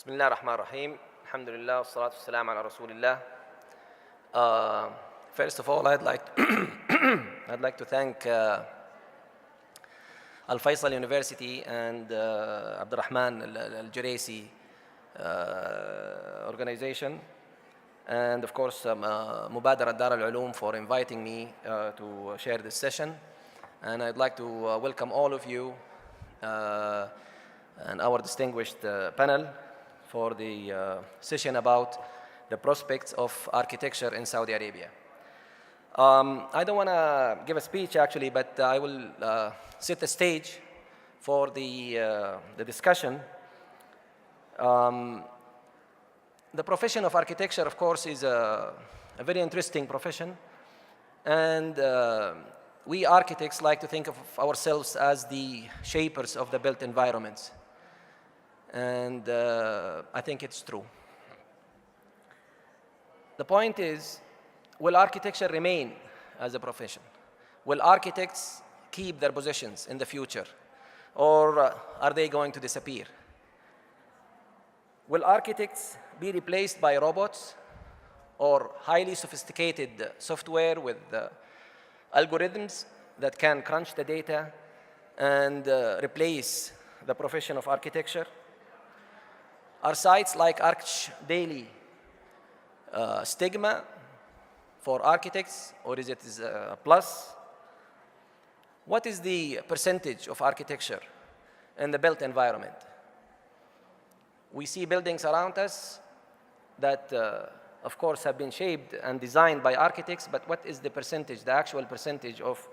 Bismillah ar-Rahman ar-Rahim. Alhamdulillah, wassalatu wassalam ala Rasulillah. First of all, I'd like to thank Al-Faisal University and Abdurrahman Al-Juraisi organization, and of course Mubadara Dar al-Ulum for inviting me to share this session. And I'd like to welcome all of you and our distinguished panel for the session about the prospects of architecture in Saudi Arabia. I don't want to give a speech actually, but I will set the stage for the discussion. The profession of architecture, of course, is a very interesting profession, and we architects like to think of ourselves as the shapers of the built environments. And I think it's true. The point is, will architecture remain as a profession? Will architects keep their positions in the future? Or are they going to disappear? Will architects be replaced by robots or highly sophisticated software with algorithms that can crunch the data and replace the profession of architecture? Are sites like Arch Daily stigma for architects, or is it a plus? What is the percentage of architecture in the built environment? We see buildings around us that, of course, have been shaped and designed by architects, but what is the percentage, the actual percentage of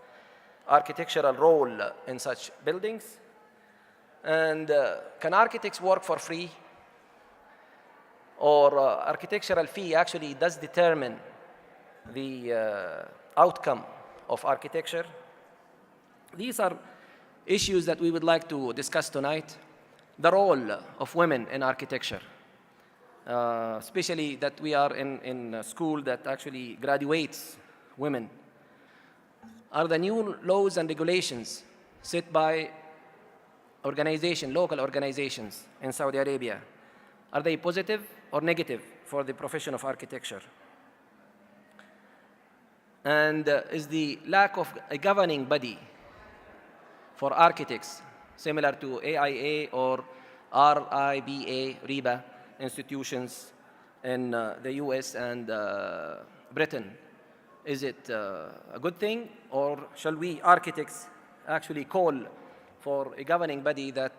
architectural role in such buildings? And can architects work for free? Or architectural fee actually does determine the outcome of architecture? These are issues that we would like to discuss tonight. The role of women in architecture, especially that we are in a school that actually graduates women. Are the new laws and regulations set by local organizations in Saudi Arabia, are they positive or negative for the profession of architecture? And is the lack of a governing body for architects, similar to AIA or RIBA institutions in the US and Britain, is it a good thing, or shall we architects actually call for a governing body that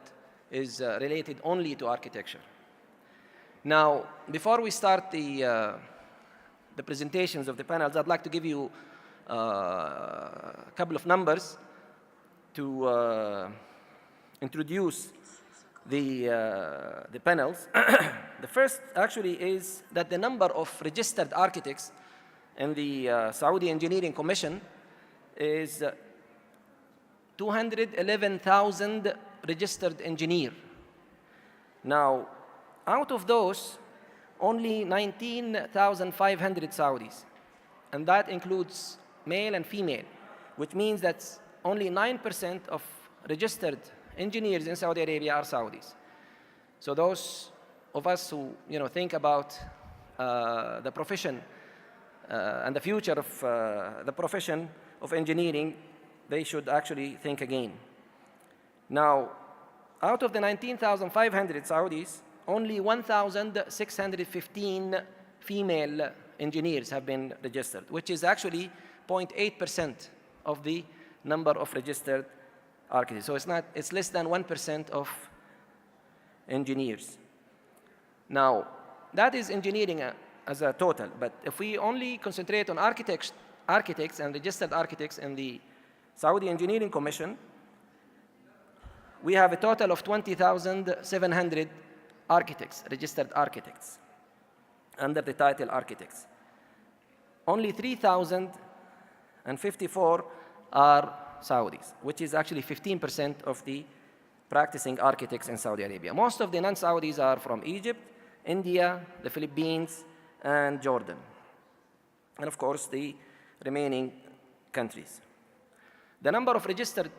is related only to architecture? Now, before we start the presentations of the panels, I'd like to give you a couple of numbers to introduce the panels. The first actually is that the number of registered architects in the Saudi Engineering Commission is 211,000 registered engineers. Now, out of those, only 19,500 Saudis, and that includes male and female, which means that only 9% of registered engineers in Saudi Arabia are Saudis. So those of us who think about the profession and the future of the profession of engineering, they should actually think again. Now, out of the 19,500 Saudis, only 1,615 female engineers have been registered, which is actually 0.8% of the number of registered architects. So it's less than 1% of engineers. Now, that is engineering as a total, but if we only concentrate on architects and registered architects in the Saudi Engineering Commission, we have a total of 20,700 architects, registered architects, under the title architects. Only 3,054 are Saudis, which is actually 15% of the practicing architects in Saudi Arabia. Most of the non-Saudis are from Egypt, India, the Philippines, and Jordan, and of course the remaining countries. The number of registered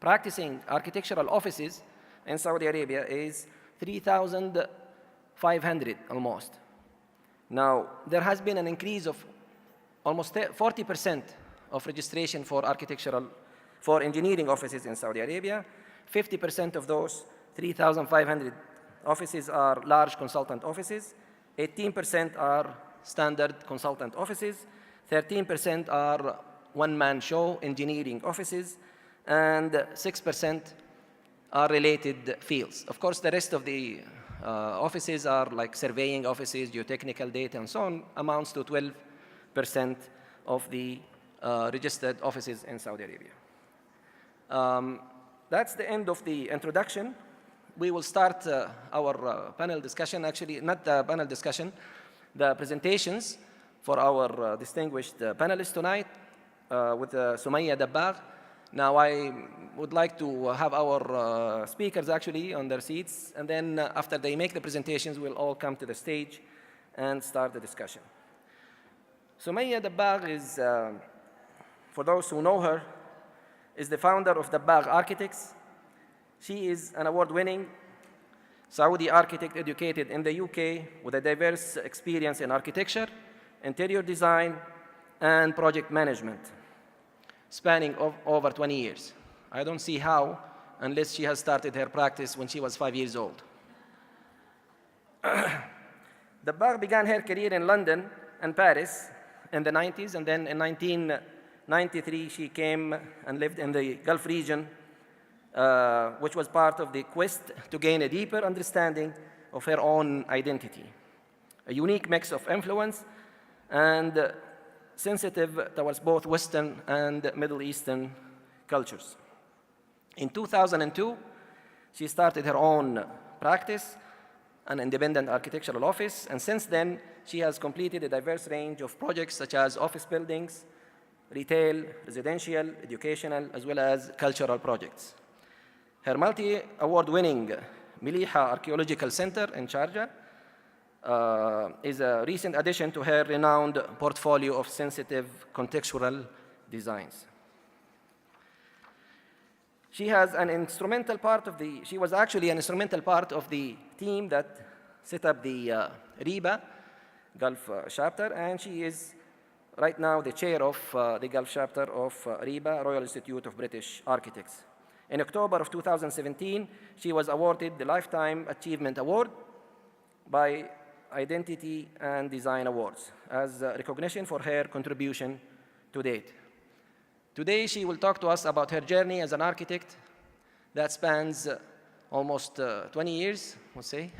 practicing architectural offices in Saudi Arabia is 3,500 almost. Now, there has been an increase of almost 40% of registration for engineering offices in Saudi Arabia. 50% of those 3,500 offices are large consultant offices. 18% are standard consultant offices. 13% are one-man show engineering offices. And 6% are related fields. Of course, the rest of the offices are like surveying offices, geotechnical data, and so on, amounts to 12% of the registered offices in Saudi Arabia. That's the end of the introduction. We will start our panel discussion, actually, not the panel discussion, the presentations for our distinguished panelists tonight with Sumaya Dabbagh. Now, I would like to have our speakers actually on their seats, and then after they make the presentations, we'll all come to the stage and start the discussion. Sumaya Dabbagh is, for those who know her, is the founder of Dabbagh Architects. She is an award-winning Saudi architect educated in the UK with a diverse experience in architecture, interior design, and project management, spanning over 20 years. I don't see how, unless she has started her practice when she was 5 years old. Dabbagh began her career in London and Paris in the 90s, and then in 1993 she came and lived in the Gulf region, which was part of the quest to gain a deeper understanding of her own identity. A unique mix of influence and sensitive towards both Western and Middle Eastern cultures. In 2002, she started her own practice, an independent architectural office, and since then, she has completed a diverse range of projects such as office buildings, retail, residential, educational, as well as cultural projects. Her multi-award-winning Miliha Archaeological Center in Sharjah is a recent addition to her renowned portfolio of sensitive contextual designs. She was actually an instrumental part of the team that set up the RIBA Gulf chapter, and she is right now the chair of the Gulf chapter of RIBA, Royal Institute of British Architects. In October of 2017, she was awarded the Lifetime Achievement Award by Identity and Design Awards as recognition for her contribution to date. Today, she will talk to us about her journey as an architect that spans almost 20 years, we'll say.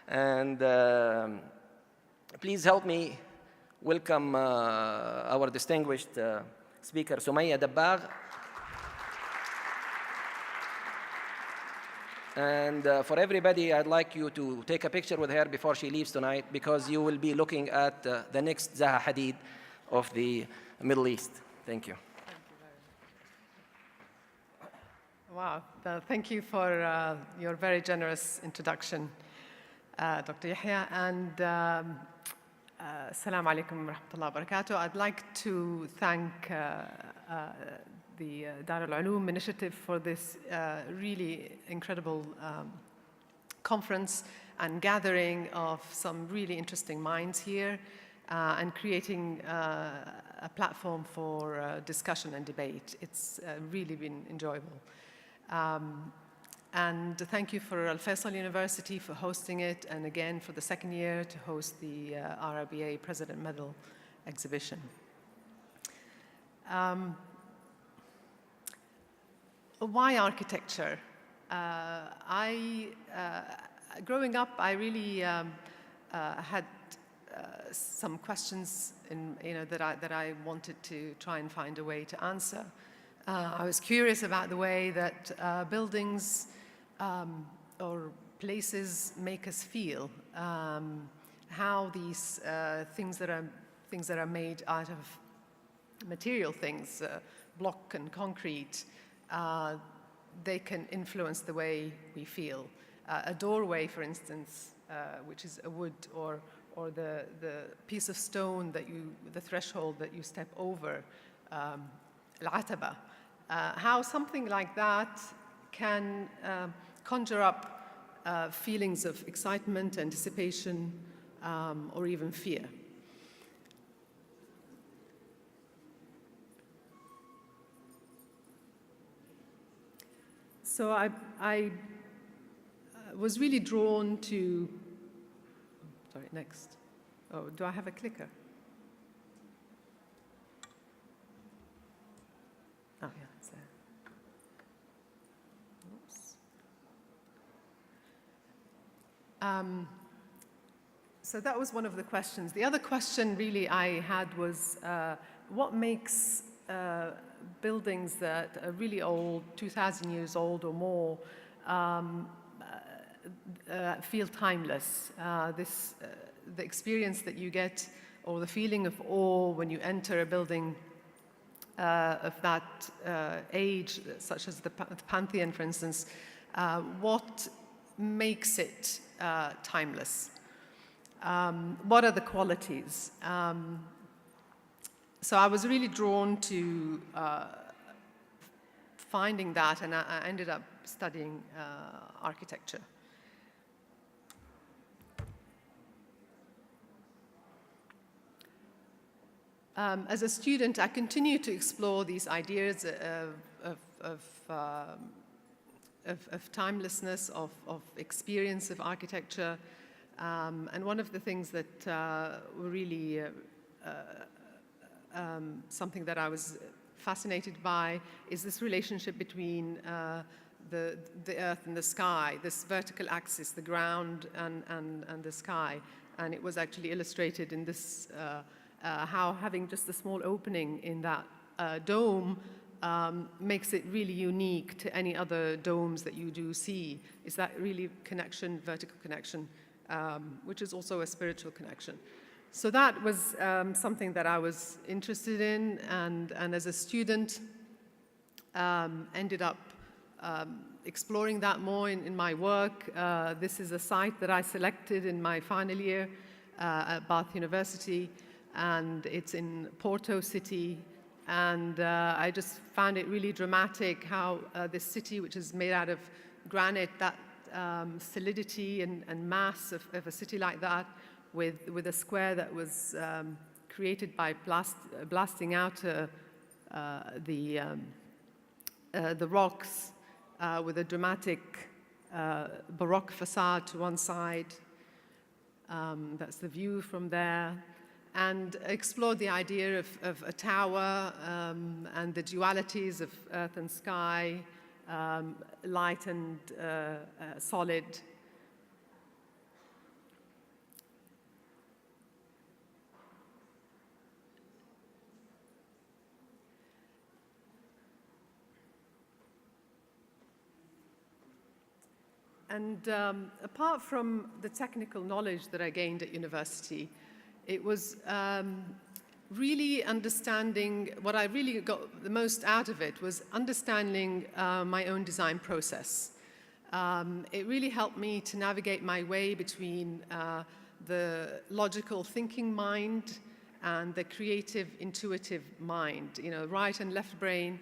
And please help me welcome our distinguished speaker, Sumaya Dabbagh. And for everybody, I'd like you to take a picture with her before she leaves tonight, because you will be looking at the next Zaha Hadid of the Middle East. Thank you. Wow, thank you for your very generous introduction, Dr. Yahya, and Salam Alaykum wa rahmatullahi wa barakatuh. I'd like to thank the Darul Uloom initiative for this really incredible conference and gathering of some really interesting minds here and creating a platform for discussion and debate. It's really been enjoyable. And thank you for Al-Faisal University for hosting it, and again for the second year to host the RIBA President Medal exhibition. Why architecture? Growing up, I really had some questions that I wanted to try and find a way to answer. I was curious about the way that buildings or places make us feel, how these things that are made out of material things, block and concrete, they can influence the way we feel. A doorway, for instance, which is a wood, or the piece of stone the threshold that you step over, how something like that can conjure up feelings of excitement, anticipation, or even fear. So I was really drawn to, sorry, next. Oh, do I have a clicker? Oh, yeah, it's there. Oops. So that was one of the questions. The other question really I had was, what makes buildings that are really old, 2,000 years old or more, feel timeless? The experience that you get, or the feeling of awe when you enter a building of that age, such as the Pantheon, for instance, what makes it timeless? What are the qualities? So I was really drawn to finding that, and I ended up studying architecture. As a student, I continued to explore these ideas of timelessness, of experience of architecture, and one of the things that were really something that I was fascinated by is this relationship between the earth and the sky, this vertical axis, the ground and the sky. And it was actually illustrated in this, how having just a small opening in that dome makes it really unique to any other domes that you do see. Is that really connection, vertical connection, which is also a spiritual connection. So that was something that I was interested in, and as a student, ended up exploring that more in my work. This is a site that I selected in my final year at Bath University, and it's in Porto City. And I just found it really dramatic how this city, which is made out of granite, that solidity and mass of a city like that, with a square that was created by blasting out the rocks with a dramatic Baroque facade to one side. That's the view from there. And explored the idea of a tower and the dualities of earth and sky, light and solid. And apart from the technical knowledge that I gained at university, it was really understanding, what I really got the most out of it was understanding my own design process. It really helped me to navigate my way between the logical thinking mind and the creative, intuitive mind, you know, right and left brain.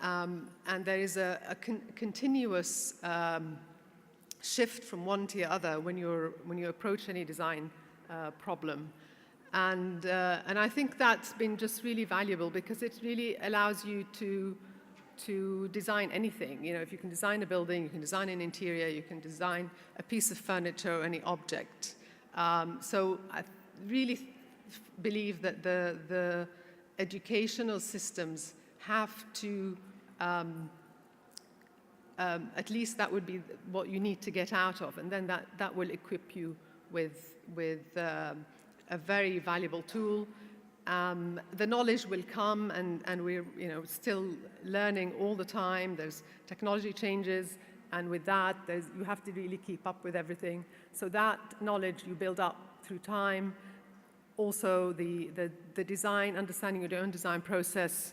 And there is a continuous shift from one to the other when you approach any design problem. And I think that's been just really valuable because it really allows you to design anything. You know, if you can design a building, you can design an interior, you can design a piece of furniture or any object. So I really believe that the educational systems have to, at least that would be what you need to get out of, and then that will equip you with a very valuable tool. The knowledge will come, and we're still learning all the time. There's technology changes, and with that, you have to really keep up with everything. So that knowledge you build up through time. Also, the design, understanding your own design process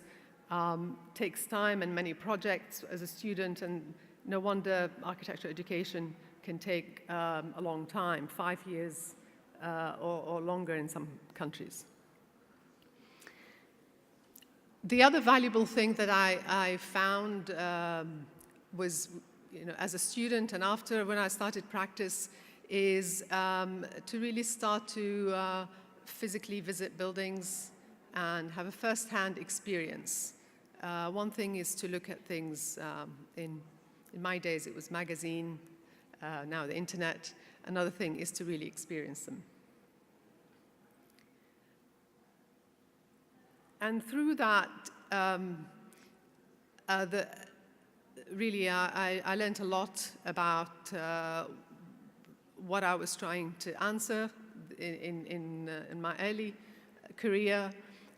takes time and many projects as a student, and no wonder architecture education can take a long time, 5 years or longer in some countries. The other valuable thing that I found was as a student and after when I started practice, is to really start to physically visit buildings and have a first-hand experience. One thing is to look at things in my days it was magazine, now the internet. Another thing is to really experience them. And through that, really I learned a lot about what I was trying to answer in my early career.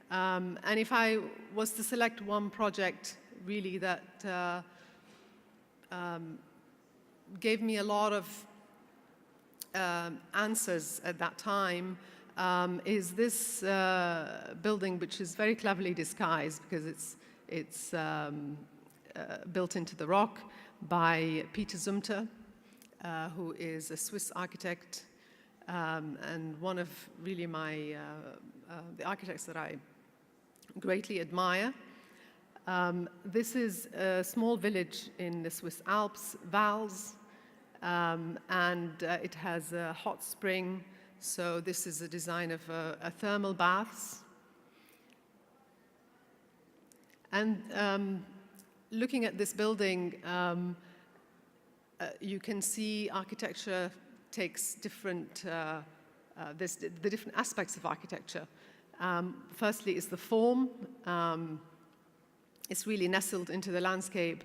And if I was to select one project really that gave me a lot of answers at that time, is this building, which is very cleverly disguised because it's built into the rock by Peter Zumthor, who is a Swiss architect and one of really the architects that I greatly admire. This is a small village in the Swiss Alps, Vals, and it has a hot spring. So this is a design of a thermal baths. And looking at this building, you can see architecture takes different, the different aspects of architecture. Firstly is the form. It's really nestled into the landscape,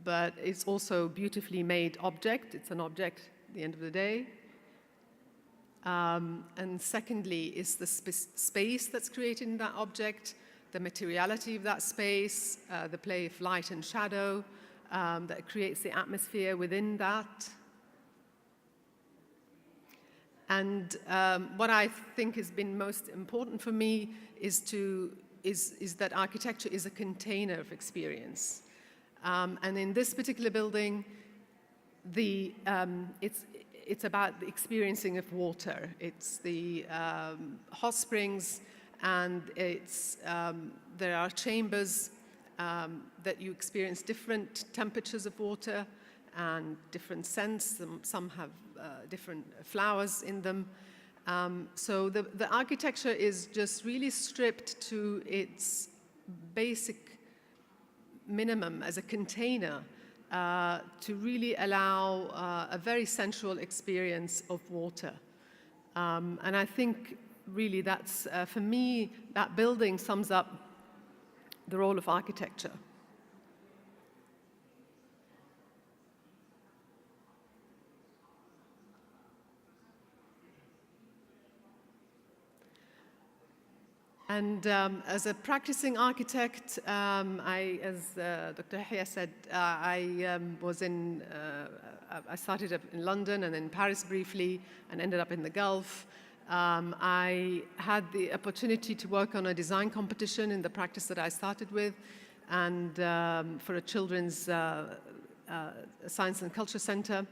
but it's also beautifully made object. It's an object at the end of the day. And secondly is the space that's created in that object, the materiality of that space, the play of light and shadow that creates the atmosphere within that. And what I think has been most important for me is that architecture is a container of experience. And in this particular building, it's about the experiencing of water. It's the hot springs, and there are chambers that you experience different temperatures of water and different scents. Some have different flowers in them. So the architecture is just really stripped to its basic minimum as a container to really allow a very sensual experience of water. And I think really that's, for me, that building sums up the role of architecture. And as a practicing architect, as Dr. Yahya said, I started up in London and then Paris briefly and ended up in the Gulf. I had the opportunity to work on a design competition in the practice that I started with, and for a children's science and culture center.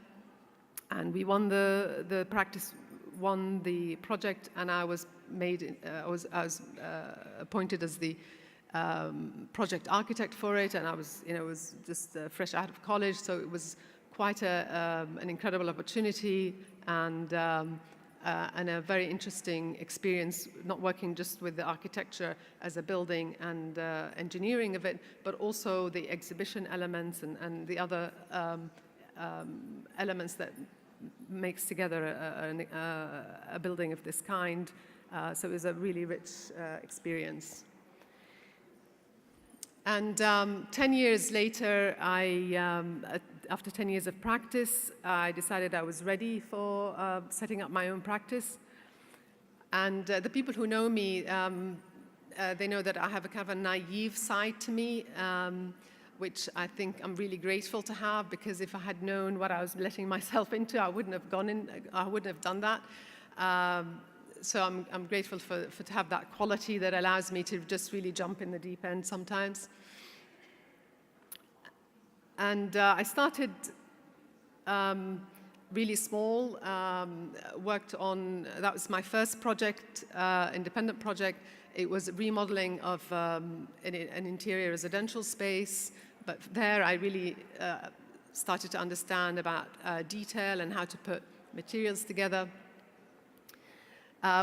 And we won the practice, won the project, and I was appointed as the project architect for it, and I was just fresh out of college, so it was quite an incredible opportunity and a very interesting experience, not working just with the architecture as a building and engineering of it, but also the exhibition elements and the other elements that makes together a building of this kind. So it was a really rich experience. And 10 years later, after 10 years of practice, I decided I was ready for setting up my own practice. And the people who know me, they know that I have a kind of a naive side to me, which I think I'm really grateful to have, because if I had known what I was letting myself into, I wouldn't have done that. So I'm grateful to have that quality that allows me to just really jump in the deep end sometimes. And I started really small, worked on, that was my first project, independent project. It was remodeling of an interior residential space, but there I really started to understand about detail and how to put materials together,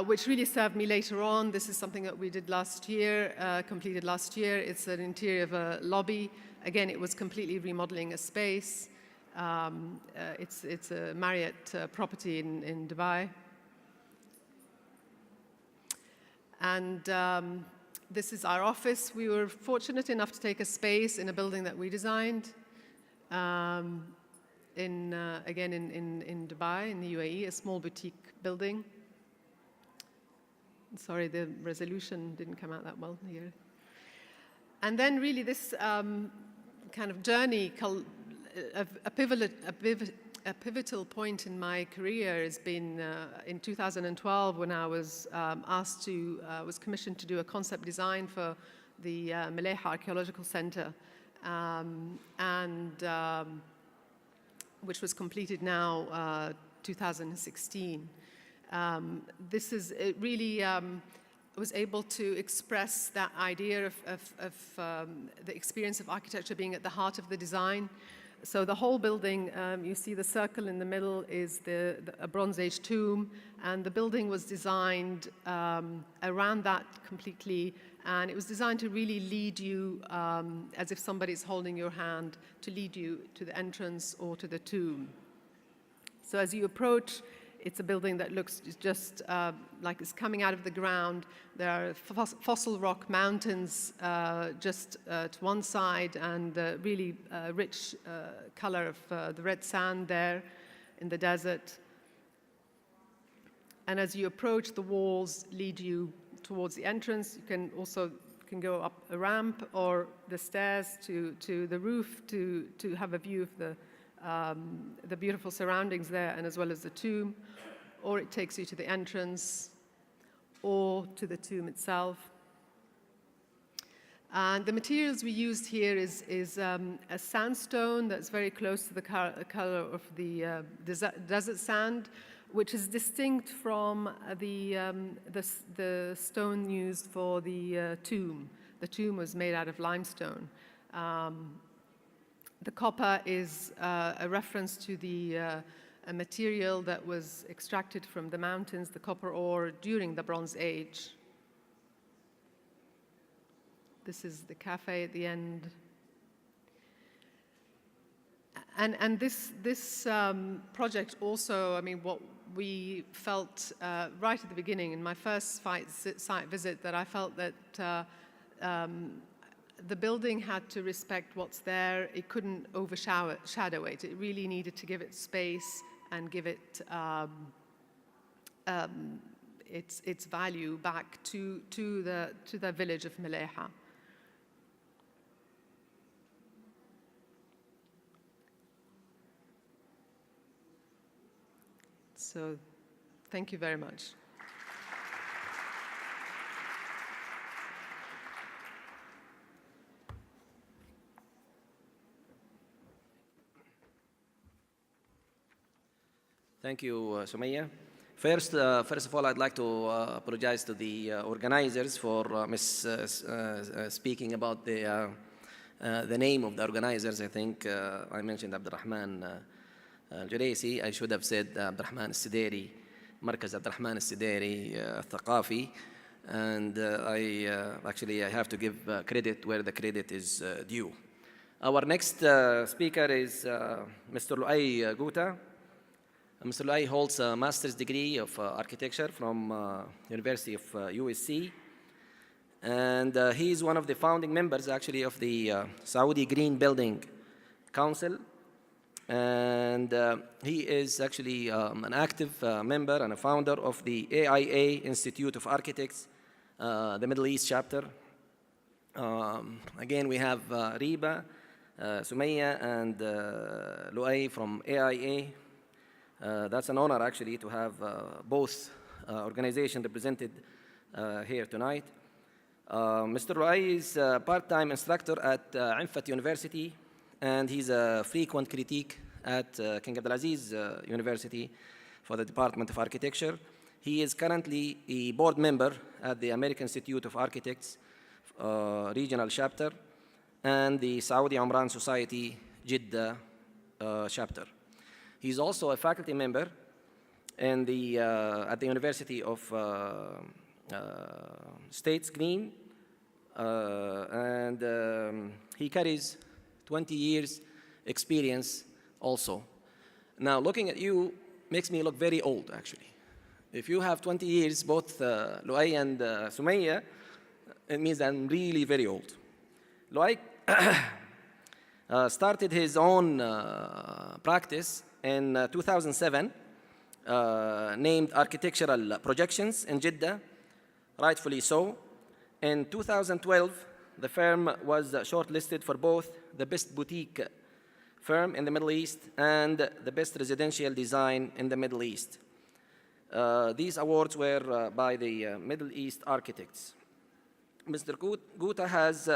which really served me later on. This is something that we did last year, completed last year. It's an interior of a lobby. Again, it was completely remodeling a space. It's a Marriott property in Dubai. And this is our office. We were fortunate enough to take a space in a building that we designed, again in Dubai, in the UAE, a small boutique building. Sorry, the resolution didn't come out that well here. And then really this kind of journey, a pivotal point in my career has been in 2012 when I was was commissioned to do a concept design for the Malayha Archaeological Center, which was completed now 2016. This is it really was able to express that idea of the experience of architecture being at the heart of the design. So the whole building, you see the circle in the middle is a Bronze Age tomb, and the building was designed around that completely, and it was designed to really lead you, as if somebody's holding your hand, to lead you to the entrance or to the tomb. So as you approach, it's a building that looks just like it's coming out of the ground. There are fossil rock mountains just to one side, and the really rich color of the red sand there in the desert. And as you approach, the walls lead you towards the entrance. You can also go up a ramp or the stairs to the roof to have a view of the beautiful surroundings there, and as well as the tomb, or it takes you to the entrance or to the tomb itself. And the materials we used here is a sandstone that's very close to the color of the desert sand, which is distinct from the stone used for the tomb. The tomb was made out of limestone. The copper is a reference to a material that was extracted from the mountains, the copper ore, during the Bronze Age. This is the cafe at the end. And this project also, I mean, what we felt right at the beginning in my first site visit, that I felt that the building had to respect what's there. It couldn't overshadow it. It really needed to give it space and give it its value back to the village of Malayha. So, thank you very much. Thank you, Sumaya. First of all, I'd like to apologize to the organizers for speaking about the name of the organizers. I think I mentioned Abdurrahman al-Juraisi. I should have said Abdurrahman al-Sideri, Markaz Abdurrahman al-Sideri al-Thaqafi. And I have to give credit where the credit is due. Our next speaker is Mr. Louay Quota. Mr. Louay holds a master's degree of architecture from University of USC, and he is one of the founding members actually of the Saudi Green Building Council, and he is actually an active member and a founder of the AIA Institute of Architects, the Middle East chapter. Again, we have RIBA, Sumaya, and Louay from AIA. That's an honor, actually, to have both organizations represented here tonight. Mr. Louay is a part-time instructor at Infat University, and he's a frequent critique at King Abdulaziz University for the Department of Architecture. He is currently a board member at the American Institute of Architects regional chapter and the Saudi Umran Society Jeddah chapter. He's also a faculty member at the University of States Green, and he carries 20 years experience also. Now, looking at you makes me look very old, actually. If you have 20 years, both Louay and Sumaya, it means I'm really very old. Louay started his own practice in 2007, named Architectural Projections in Jeddah, rightfully so. In 2012, the firm was shortlisted for both the Best Boutique Firm in the Middle East and the Best Residential Design in the Middle East. These awards were by the Middle East architects. Mr. Quota has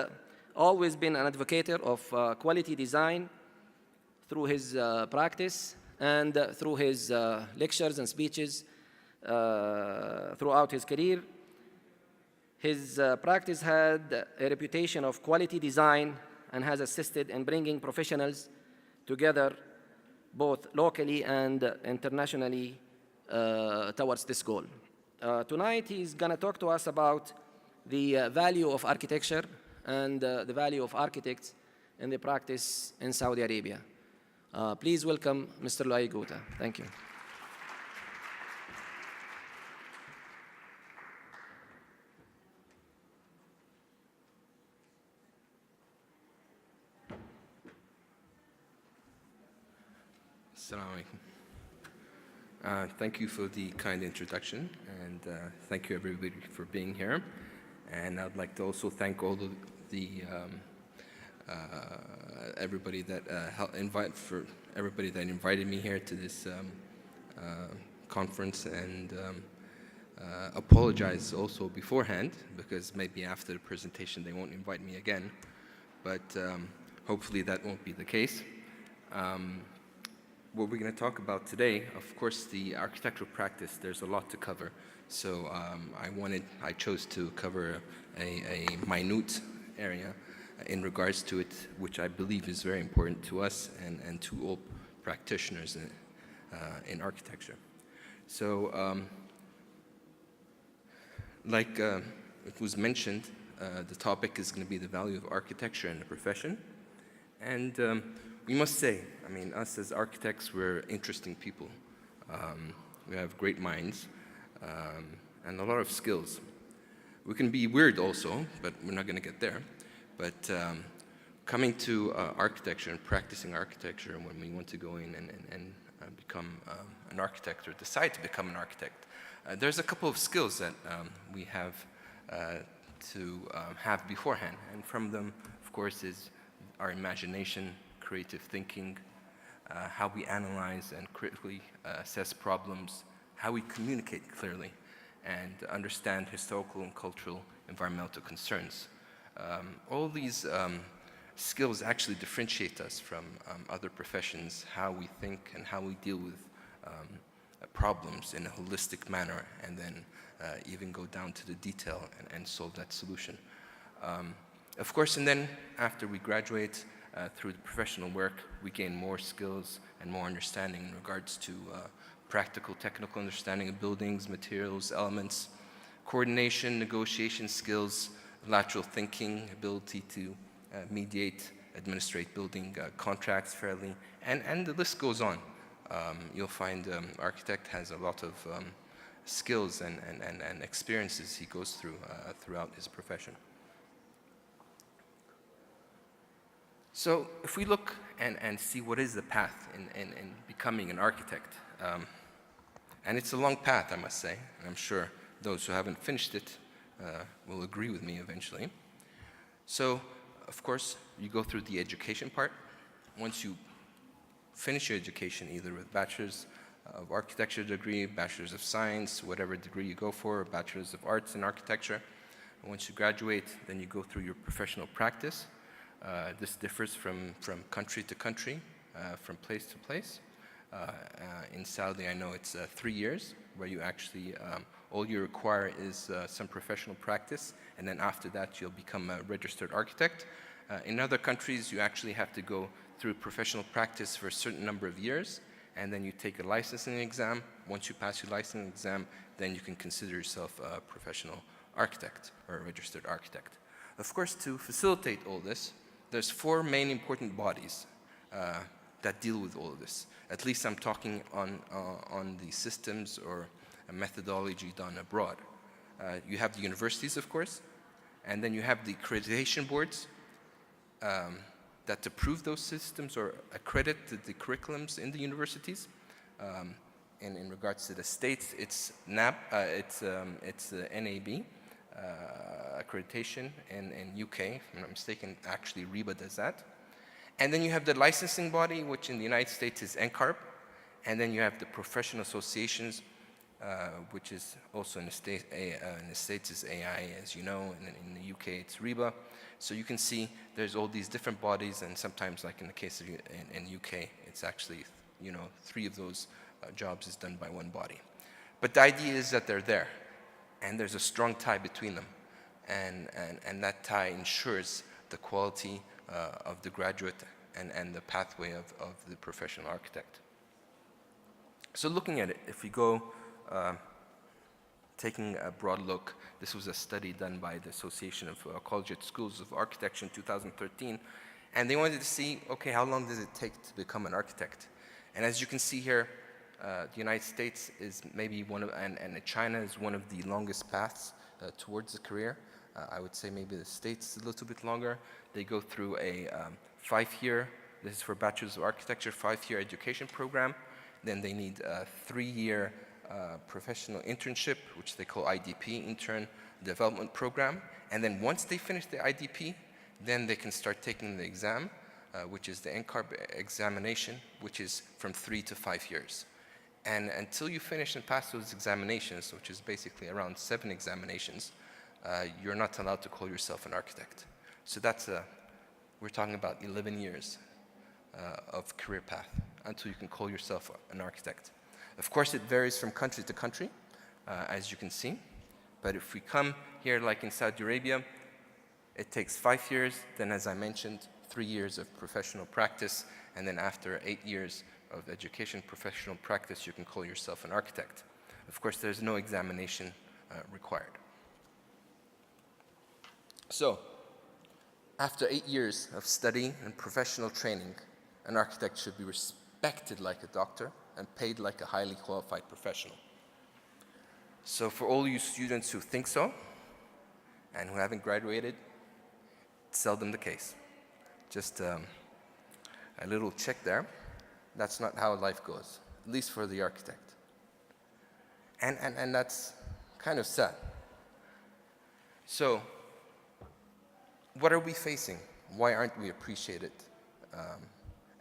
always been an advocate of quality design through his practice and through his lectures and speeches throughout his career. His practice had a reputation of quality design and has assisted in bringing professionals together both locally and internationally towards this goal. Tonight he's going to talk to us about the value of architecture and the value of architects in the practice in Saudi Arabia. Please welcome Mr. Louay Quota. Thank you. Salam Alayka. Thank you for the kind introduction, and thank you everybody for being here. And I'd like to also thank all the everybody that invited me here to this conference, and apologize also beforehand, because maybe after the presentation they won't invite me again, but hopefully that won't be the case. What we're going to talk about today, of course, the architectural practice, there's a lot to cover. So I chose to cover a minute area in regards to it, which I believe is very important to us and to all practitioners in architecture. So like it was mentioned, the topic is going to be the value of architecture in the profession. And we must say, I mean, us as architects, we're interesting people. We have great minds and a lot of skills. We can be weird also, but we're not going to get there. But coming to architecture and practicing architecture, when we want to go in and become an architect or decide to become an architect, there's a couple of skills that we have to have beforehand. And from them, of course, is our imagination, creative thinking, how we analyze and critically assess problems, how we communicate clearly, and understand historical and cultural environmental concerns. All these skills actually differentiate us from other professions, how we think and how we deal with problems in a holistic manner, and then even go down to the detail and solve that solution. Of course, and then after we graduate, through the professional work, we gain more skills and more understanding in regards to practical, technical understanding of buildings, materials, elements, coordination, negotiation skills, lateral thinking, ability to mediate, administrate building contracts fairly, and the list goes on. You'll find architect has a lot of skills and experiences he goes through throughout his profession. So if we look and see what is the path in becoming an architect, and it's a long path, I must say, and I'm sure those who haven't finished it will agree with me eventually. So, of course, you go through the education part. Once you finish your education, either with bachelor's of architecture degree, bachelor's of science, whatever degree you go for, bachelor's of arts in architecture, and once you graduate, then you go through your professional practice. This differs from country to country, from place to place. In Saudi, I know it's 3 years, where you actually, all you require is some professional practice, and then after that, you'll become a registered architect. In other countries, you actually have to go through professional practice for a certain number of years, and then you take a licensing exam. Once you pass your licensing exam, then you can consider yourself a professional architect or a registered architect. Of course, to facilitate all this, there's 4 main important bodies that deal with all of this. At least I'm talking on the systems or a methodology done abroad. You have the universities, of course, and then you have the accreditation boards that approve those systems or accredit the curriculums in the universities. And in regards to the states, it's NAB, it's NAB accreditation in UK. If I'm not mistaken, actually RIBA does that. And then you have the licensing body, which in the United States is NCARB. And then you have the professional associations, which is also in the States is AI, as you know, and in the UK it's RIBA. So you can see there's all these different bodies, and sometimes, like in the case of in UK, it's actually 3 of those jobs is done by one body. But the idea is that they're there, and there's a strong tie between them, and that tie ensures the quality of the graduate and the pathway of the professional architect. So looking at it, if we go taking a broad look, this was a study done by the Association of Collegiate Schools of Architecture in 2013, and they wanted to see, okay, how long does it take to become an architect? And as you can see here, the United States is maybe one of, and China is one of the longest paths towards a career. I would say maybe the States is a little bit longer. They go through a 5-year, this is for Bachelor's of Architecture, 5-year education program. Then they need a 3-year professional internship, which they call IDP, Intern Development Program. And then once they finish the IDP, then they can start taking the exam, which is the NCARB examination, which is from 3 to 5 years. And until you finish and pass those examinations, which is basically around 7 examinations, you're not allowed to call yourself an architect. So that's we're talking about 11 years of career path until you can call yourself an architect. Of course, it varies from country to country, as you can see. But if we come here, like in Saudi Arabia, it takes 5 years. Then, as I mentioned, 3 years of professional practice. And then after 8 years of education, professional practice, you can call yourself an architect. Of course, there's no examination required. So, after 8 years of study and professional training, an architect should be respected like a doctor and paid like a highly qualified professional. So for all you students who think so and who haven't graduated, it's seldom the case. Just a little check there. That's not how life goes, at least for the architect. And that's kind of sad. So what are we facing? Why aren't we appreciated?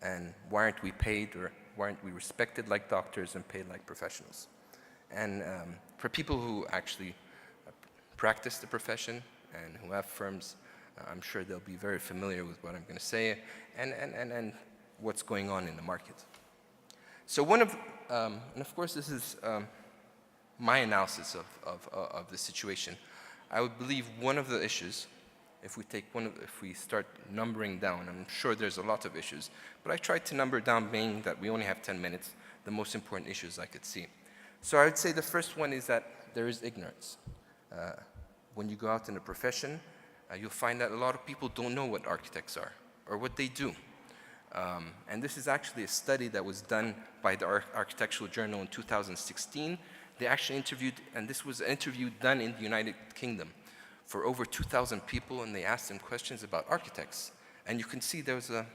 And why aren't we paid, or why aren't we respected like doctors and paid like professionals? And for people who actually practice the profession and who have firms, I'm sure they'll be very familiar with what I'm going to say and what's going on in the market. So one of, and of course this is my analysis of the situation. I would believe one of the issues, if we start numbering down, I'm sure there's a lot of issues, but I tried to number down, being that we only have 10 minutes, the most important issues I could see. So I would say the first one is that there is ignorance. When you go out in a profession, you'll find that a lot of people don't know what architects are or what they do. And this is actually a study that was done by the Architectural Journal in 2016. They actually interviewed, and this was an interview done in the United Kingdom, for over 2,000 people, and they asked them questions about architects. And you can see there was a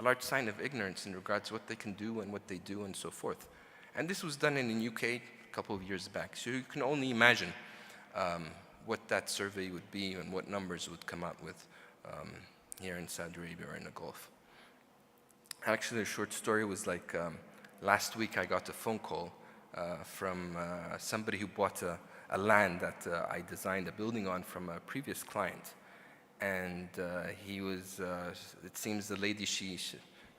large sign of ignorance in regards to what they can do and what they do and so forth. And this was done in the UK a couple of years back. So you can only imagine what that survey would be and what numbers would come out with here in Saudi Arabia or in the Gulf. Actually, a short story was like last week I got a phone call from somebody who bought a land that I designed a building on from a previous client. And he was, it seems the lady, she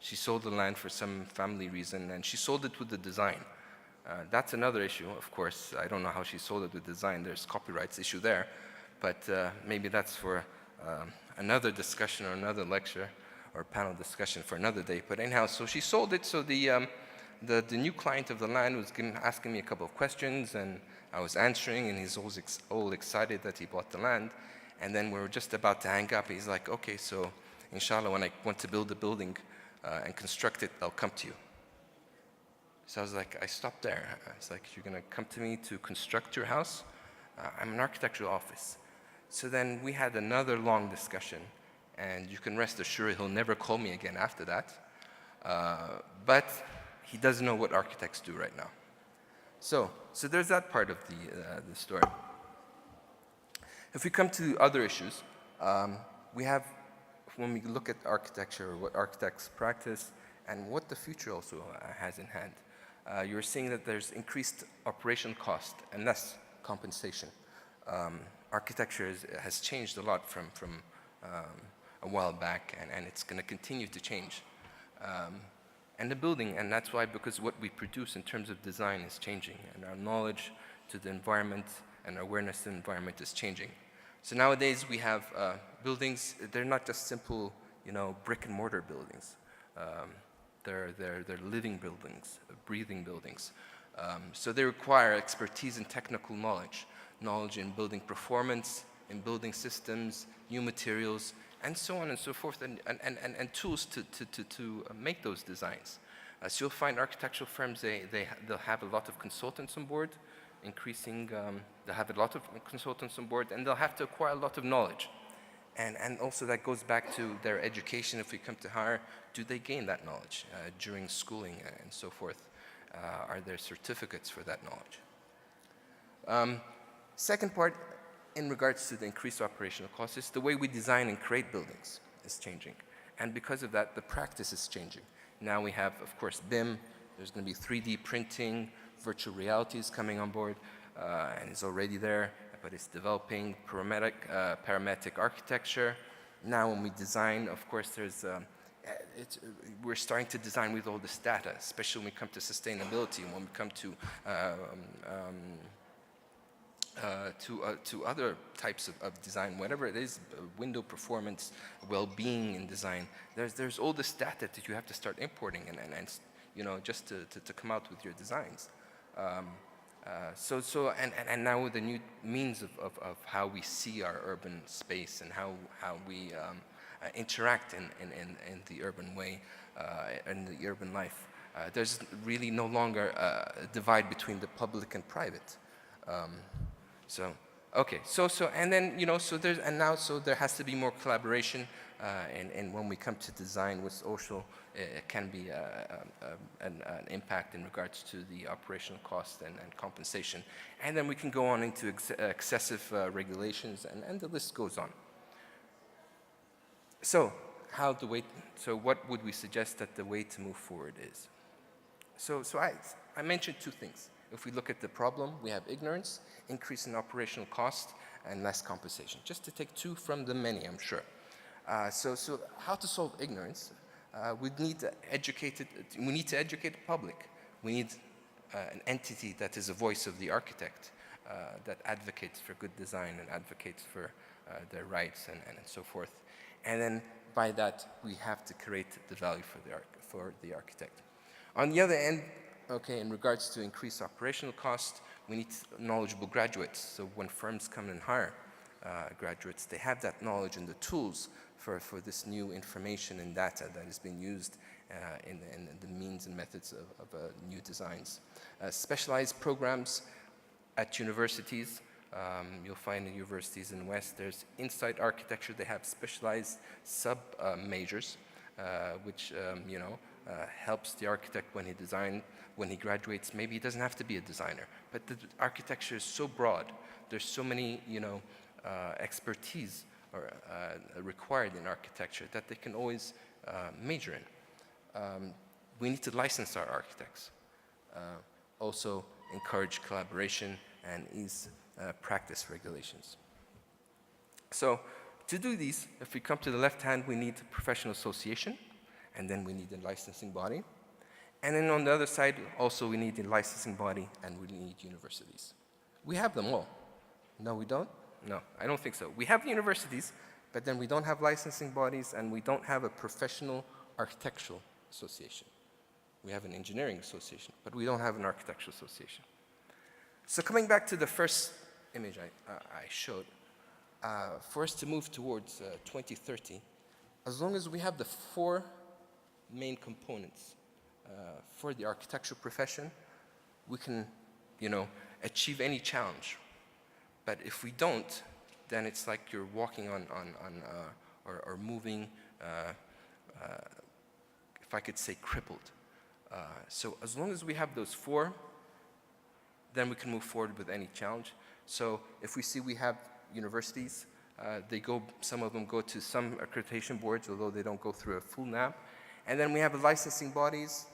sold the land for some family reason, and she sold it with the design. That's another issue, of course. I don't know how she sold it with design. There's copyrights issue there. But maybe that's for another discussion or another lecture or panel discussion for another day. But anyhow, so she sold it. So the new client of the land was asking me a couple of questions, and I was answering, and he's all excited that he bought the land. And then we were just about to hang up. He's like, okay, so inshallah, when I want to build a building and construct it, I'll come to you. So I was like, I stopped there. I was like, you're going to come to me to construct your house? I'm an architectural office. So then we had another long discussion, and you can rest assured he'll never call me again after that. But he doesn't know what architects do right now. So there's that part of the story. If we come to other issues, we have, when we look at architecture, what architects practice, and what the future also has in hand, you're seeing that there's increased operation cost and less compensation. Architecture has changed a lot from a while back, and it's going to continue to change. And the building, and that's why, because what we produce in terms of design is changing, and our knowledge to the environment and awareness of the environment is changing. So nowadays we have buildings, they're not just simple, brick and mortar buildings. They're living buildings, breathing buildings. So they require expertise and technical knowledge in building performance, in building systems, new materials, and so on and so forth, and tools to make those designs. So you'll find architectural firms, they'll have a lot of consultants on board, they'll have a lot of consultants on board, and they'll have to acquire a lot of knowledge. And also that goes back to their education. If we come to hire, do they gain that knowledge during schooling and so forth? Are there certificates for that knowledge? Second part, in regards to the increased operational costs, is the way we design and create buildings is changing. And because of that, the practice is changing. Now we have, of course, BIM. There's going to be 3D printing, virtual reality is coming on board, and it's already there, but it's developing parametric architecture. Now when we design, of course, we're starting to design with all this data, especially when we come to sustainability, when we come to other types of design, whatever it is, window performance, well-being in design. There's all this data that you have to start importing and just to come out with your designs. And now with the new means of how we see our urban space and how we interact in the urban way, in the urban life, there's really no longer a divide between the public and private. So there has to be more collaboration, and when we come to design with social, it can be an impact in regards to the operational cost and compensation. And then we can go on into excessive regulations, and the list goes on. So what would we suggest that the way to move forward is? So I mentioned two things. If we look at the problem, we have ignorance, increase in operational cost, and less compensation. Just to take two from the many, I'm sure. So how to solve ignorance? We need to educate the public. We need an entity that is a voice of the architect, that advocates for good design and advocates for their rights and so forth. And then by that, we have to create the value for the architect. On the other end, in regards to increased operational cost, we need knowledgeable graduates. So when firms come and hire graduates, they have that knowledge and the tools for this new information and data that is being used in the means and methods of new designs. Specialized programs at universities. You'll find in universities in the West, there's inside architecture, they have specialized sub-majors, which helps the architect when he graduates. Maybe he doesn't have to be a designer, but the architecture is so broad. There's so many, expertise required in architecture that they can always major in. We need to license our architects. Also encourage collaboration and ease practice regulations. So to do these, if we come to the left hand, we need a professional association, and then we need a licensing body. And then on the other side, also we need a licensing body, and we need universities. We have them all. No, we don't? No, I don't think so. We have universities, but then we don't have licensing bodies and we don't have a professional architectural association. We have an engineering association, but we don't have an architectural association. So coming back to the first image I showed, for us to move towards 2030, as long as we have the 4 main components for the architectural profession, we can, achieve any challenge. But if we don't, then it's like you're walking on or moving, if I could say, crippled. So as long as we have those 4, then we can move forward with any challenge. So if we see we have universities, some of them go to some accreditation boards, although they don't go through a full NAB. And then we have licensing bodies.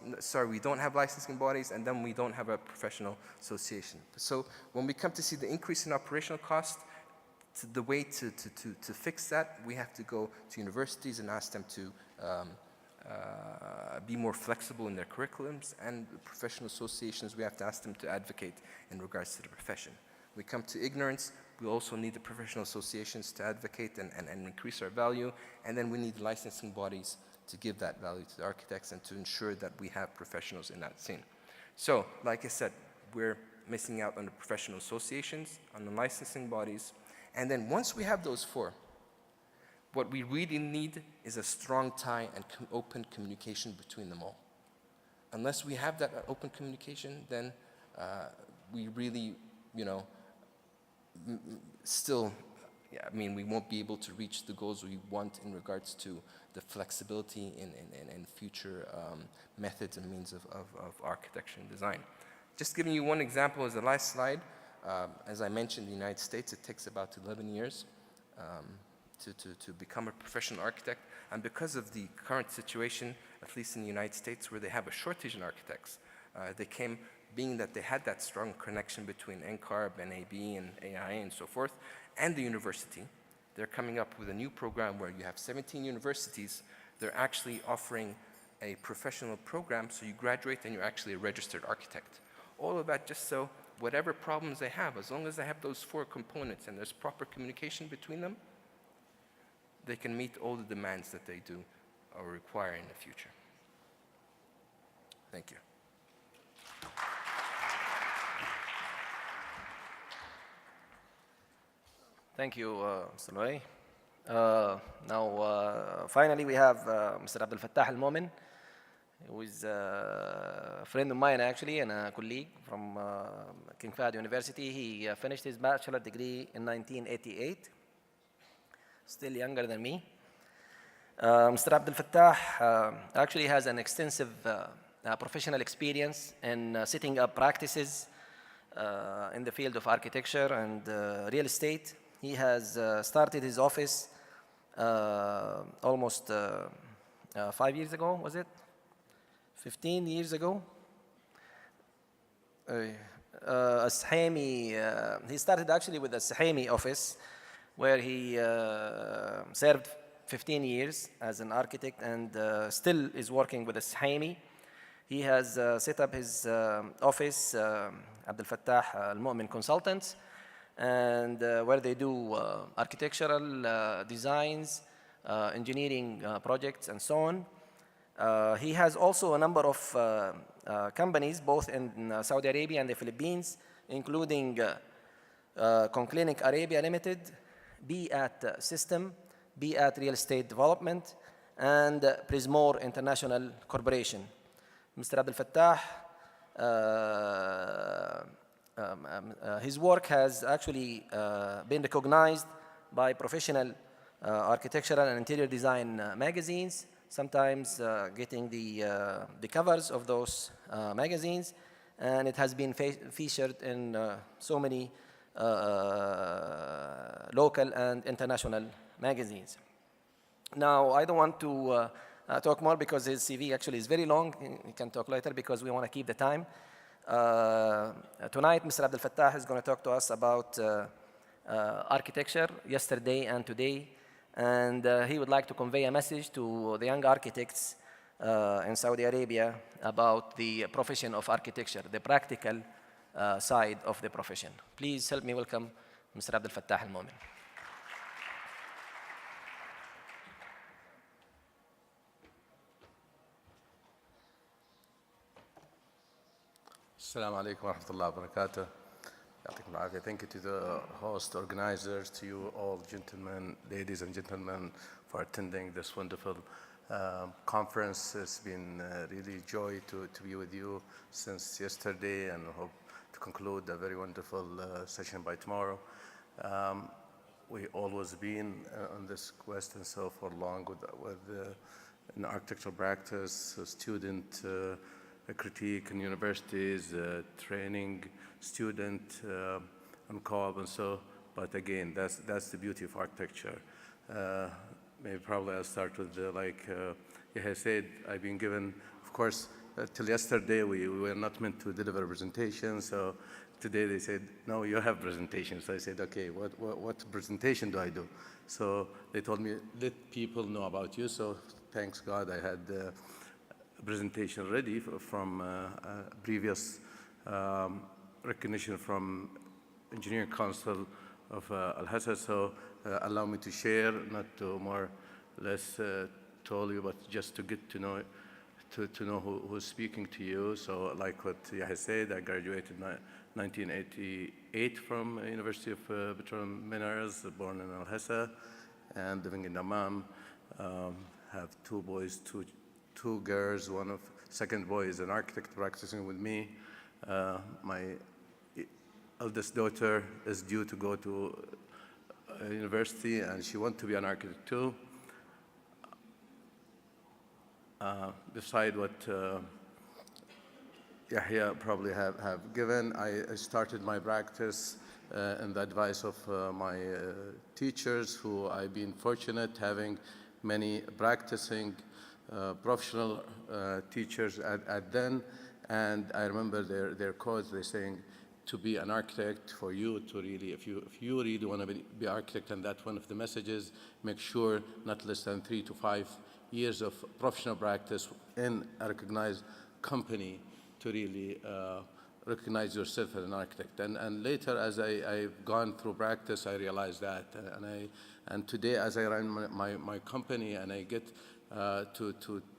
We don't have licensing bodies, and then we don't have a professional association. So when we come to see the increase in operational cost, the way to fix that, we have to go to universities and ask them to be more flexible in their curriculums, and professional associations, we have to ask them to advocate in regards to the profession. We come to ignorance, we also need the professional associations to advocate and increase our value, and then we need licensing bodies to give that value to the architects and to ensure that we have professionals in that scene. So, like I said, we're missing out on the professional associations, on the licensing bodies, and then once we have those 4, what we really need is a strong tie and open communication between them all. Unless we have that open communication, then we really, we won't be able to reach the goals we want in regards to the flexibility in future methods and means of architecture and design. Just giving you one example as the last slide. As I mentioned, in the United States, it takes about 11 years to become a professional architect. And because of the current situation, at least in the United States, where they have a shortage in architects, being that they had that strong connection between NCARB, NAB, and AIA and so forth, and the university, they're coming up with a new program where you have 17 universities. They're actually offering a professional program, so you graduate and you're actually a registered architect. All of that just so whatever problems they have, as long as they have those 4 components and there's proper communication between them, they can meet all the demands that they do or require in the future. Thank you. Thank you, Mr. Louay. Now, finally, we have Mr. Abdulfattah Al-Momen, who is a friend of mine, actually, and a colleague from King Fahd University. He finished his bachelor degree in 1988, still younger than me. Mr. Abdulfattah actually has an extensive professional experience in setting up practices in the field of architecture and real estate. He has started his office almost 5 years ago, was it? 15 years ago. He started actually with the Sahami office, where he served 15 years as an architect and still is working with the Sahami. He has set up his office, Abdulfattah Al-Momen Consultants, and where they do architectural designs, engineering projects, and so on. He has also a number of companies, both in Saudi Arabia and the Philippines, including Conclinic Arabia Limited, B.at System, B.at Real Estate Development, and Prismore International Corporation. Mr. Abdulfattah, his work has actually been recognized by professional architectural and interior design magazines, sometimes getting the covers of those magazines, and it has been featured in so many local and international magazines. Now, I don't want to talk more because his CV actually is very long. He can talk later because we want to keep the time. Tonight, Mr. Abdulfattah is going to talk to us about architecture, yesterday and today, and he would like to convey a message to the young architects in Saudi Arabia about the profession of architecture, the practical side of the profession. Please help me welcome Mr. Adel Fattah Al-Momen. Salam Alayka wa rahmatullahi wa barakatuh. يعطيكم العافية. Thank you to the host, organizers, to you all gentlemen, ladies and gentlemen, for attending this wonderful conference. It's been really joy to be with you since yesterday, and hope to conclude a very wonderful session by tomorrow. We always been on this quest and so for long with in architectural practice, student critique in universities, training student on co-op and so. But again, that's the beauty of architecture. Maybe probably I'll start with like Yahya said, I've been given, of course, till yesterday we were not meant to deliver a presentation, so today they said, no, you have presentations. So I said, okay, what presentation do I do? So they told me, let people know about you. So thanks God I had a presentation ready from previous recognition from Engineering Council of Al-Hassa. So allow me to share, not to more or less tell you, but just to get to know who's speaking to you. So like what Yahya said, I graduated in 1988 from University of Petroleum Minerals, born in Al-Hassa, and living in Dammam. Have two boys, two girls. Second boy is an architect practicing with me. My eldest daughter is due to go to university, and she wants to be an architect too. Beside what Yahya probably have given, I started my practice in the advice of my teachers, who I've been fortunate having many practicing professional teachers at then. And I remember their quotes. They're saying, to be an architect, for you to really, if you really want to be architect, and that's one of the messages, make sure not less than 3 to 5 years of professional practice in a recognized company to really recognize yourself as an architect. And later, as I've gone through practice, I realized that. And today, as I run my company and I get to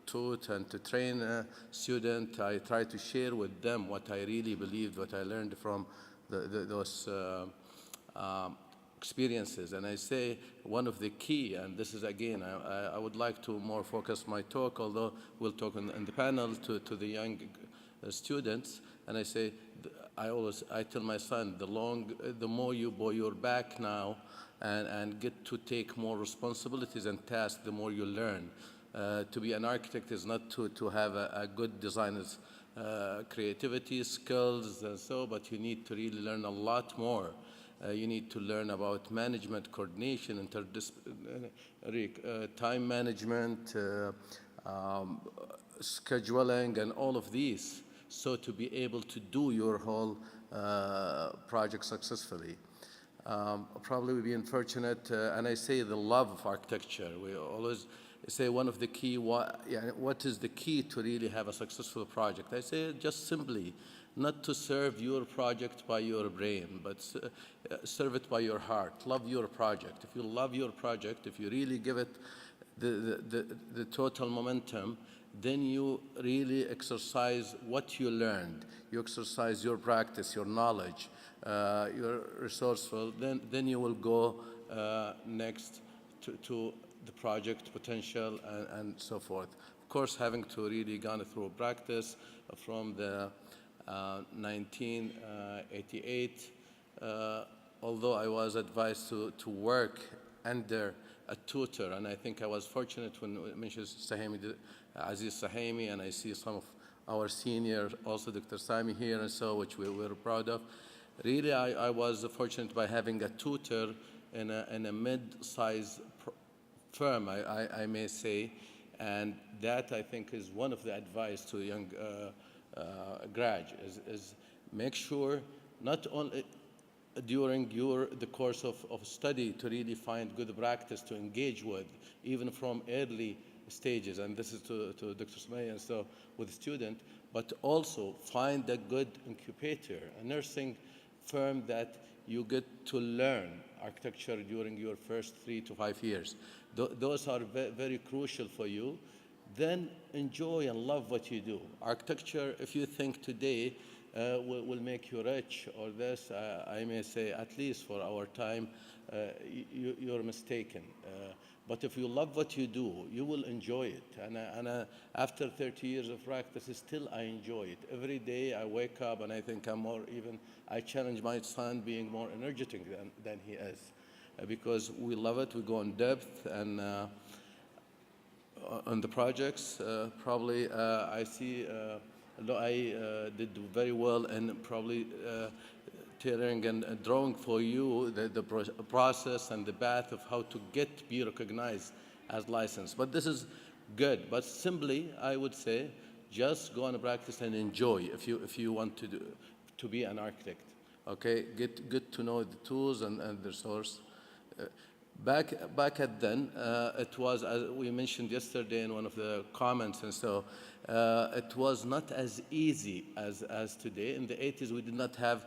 tutor and to train a student, I try to share with them what I really believed, what I learned from those experiences. And I say one of the key, and this is again, I would like to more focus my talk, although we'll talk in the panel to the young students. And I say, I tell my son, the more you bow your back now and get to take more responsibilities and tasks, the more you learn. To be an architect is not to have a good designer's creativity, skills, and so, but you need to really learn a lot more. You need to learn about management, coordination, time management, scheduling, and all of these, so to be able to do your whole project successfully. Probably we've been fortunate, and I say the love of architecture. We always say one of the key, what is the key to really have a successful project? I say just simply, not to serve your project by your brain, but serve it by your heart. Love your project. If you love your project, if you really give it the total momentum, then you really exercise what you learned. You exercise your practice, your knowledge, you're resourceful, then you will go next to the project potential and so forth. Of course, having to really gone through practice from the 1988, although I was advised to work under a tutor, and I think I was fortunate when it mentions Sahimi, Aziz Sahimi, and I see some of our seniors, also Dr. Sami here, and so, which we were proud of. Really, I was fortunate by having a tutor in a mid-size firm, I may say, and that I think is one of the advice to young graduates is make sure not only during the course of study to really find good practice to engage with, even from early stages, and this is to Dr. Sumaya and so with the student, but also find a good incubator, a nursing firm that you get to learn architecture during your first 3 to 5 years. Those are very crucial for you. Then enjoy and love what you do. Architecture, if you think today, will make you rich or this, I may say, at least for our time, you're mistaken. But if you love what you do, you will enjoy it. And after 30 years of practice, still I enjoy it. Every day I wake up and I think I'm more even, I challenge my son being more energetic than he is. Because we love it, we go in depth, and on the projects, probably I see Louay did very well, and probably tailoring and drawing for you the process and the path of how to be recognized as licensed. But this is good. But simply, I would say, just go and practice and enjoy if you want to be an architect. Okay, get to know the tools and the source. Back at then, it was, as we mentioned yesterday in one of the comments, and so it was not as easy as today. In the 80s, we did not have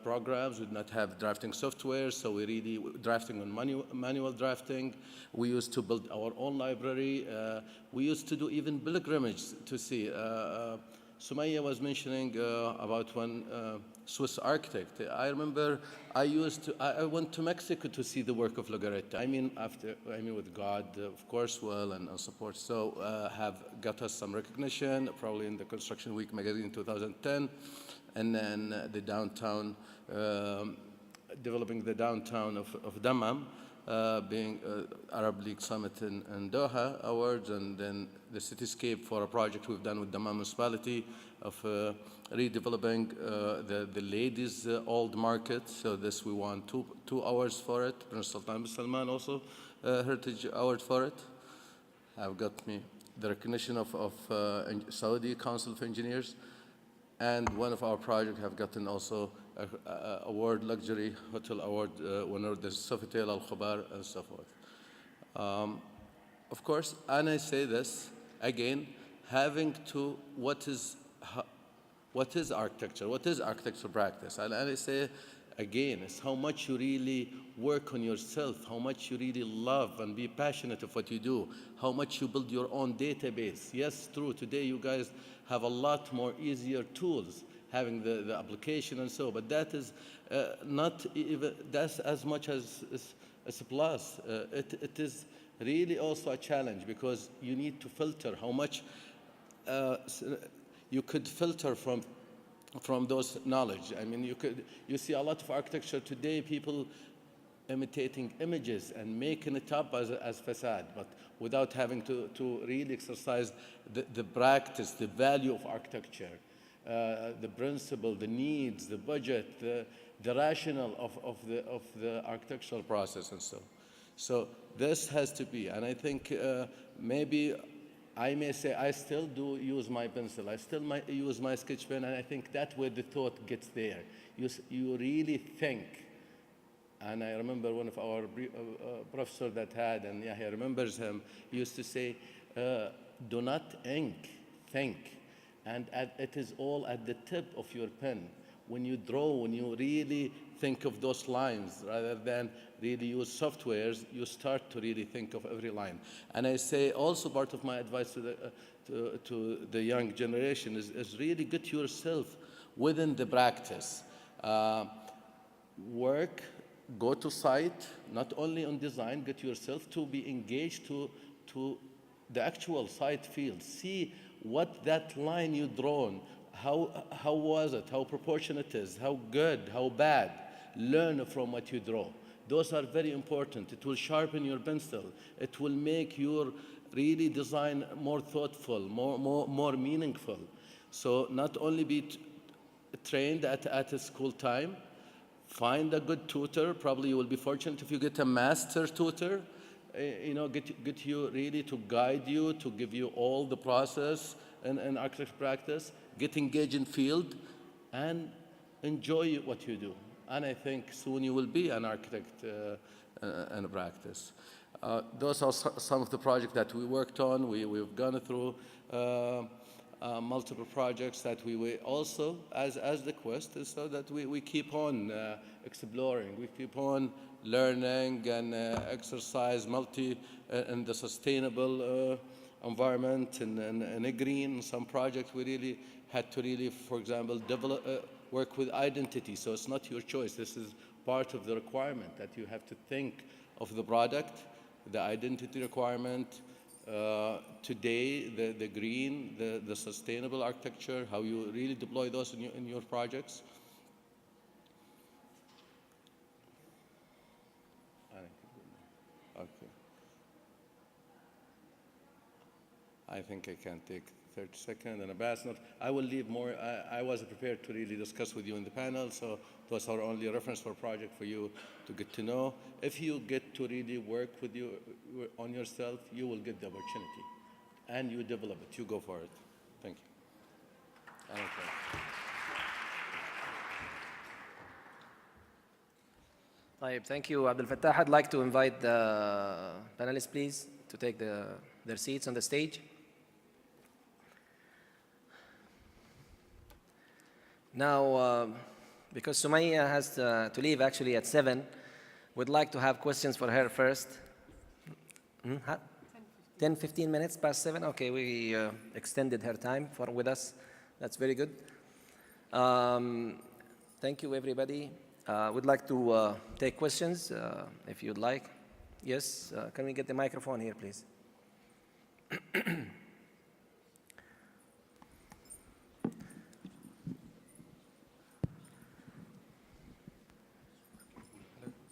programs, we did not have drafting software, so we really drafting on manual drafting. We used to build our own library. We used to do even pilgrimage to see. Sumaya was mentioning about one Swiss architect. I remember I went to Mexico to see the work of Logaretta. I mean, with God, of course, well, and support. So have got us some recognition, probably in the Construction Week magazine in 2010. And then the downtown, developing the downtown of Dammam, being Arab League Summit in Doha Awards, and then the cityscape for a project we've done with Dammam municipality of redeveloping the ladies' old market. So this we won two awards for it. Prince Sultan bin Salman also Heritage Award for it. I've got me the recognition of Saudi Council of Engineers. And one of our projects have gotten also award, luxury hotel award winner, the Sofitel Al Khabar, and so forth. Of course, and I say this again, having to what is architecture? What is architectural practice? And I say again, it's how much you really work on yourself, how much you really love and be passionate of what you do, how much you build your own database. Yes, true. Today you guys have a lot more easier tools, having the application and so, but that is not even, that's as much as a plus. It is really also a challenge, because you need to filter how much you could filter from those knowledge. I mean, you see a lot of architecture today, people imitating images and making it up as facade, but without having to really exercise the practice, the value of architecture, the principle, the needs, the budget, the rationale of the architectural process and so. So this has to be, and I think maybe I may say I still do use my pencil, I still might use my sketch pen, and I think that's where the thought gets there. You really think. And I remember one of our professors that had, and Yahya remembers him, used to say, do not ink, think. And it is all at the tip of your pen. When you draw, when you really think of those lines, rather than really use softwares, you start to really think of every line. And I say also part of my advice to the young generation is really get yourself within the practice. Work, go to site, not only on design, get yourself to be engaged to the actual site field. See what that line you drawn, how was it, how proportionate it is, how good, how bad. Learn from what you draw. Those are very important. It will sharpen your pencil. It will make your really design more thoughtful, more meaningful. So not only be trained at a school time, find a good tutor. Probably you will be fortunate if you get a master tutor, get you really to guide you, to give you all the process and architecture practice, get engaged in field, and enjoy what you do. And I think soon you will be an architect in practice. Those are some of the projects that we worked on. We've gone through multiple projects that we also, as the quest, is so that we keep on exploring, we keep on learning and exercise in the sustainable environment and a green. Some projects we really had to really, for example, develop, work with identity. So it's not your choice. This is part of the requirement that you have to think of the product, the identity requirement, today, the green, the sustainable architecture, how you really deploy those in your projects. Okay. I think I can take 30 seconds. And Abbas, I will leave more. I was prepared to really discuss with you in the panel, so those are only a reference for a project for you to get to know. If you get to really work with you on yourself, you will get the opportunity. And you develop it. You go for it. Thank you. Thank you, Abdulfattah. I'd like to invite the panelists, please, to take their seats on the stage. Now, because Sumaya has to leave actually at 7, we'd like to have questions for her first. 10, 15 minutes past 7? Okay, we extended her time with us. That's very good. Thank you, everybody. We'd like to take questions, if you'd like. Yes, can we get the microphone here, please?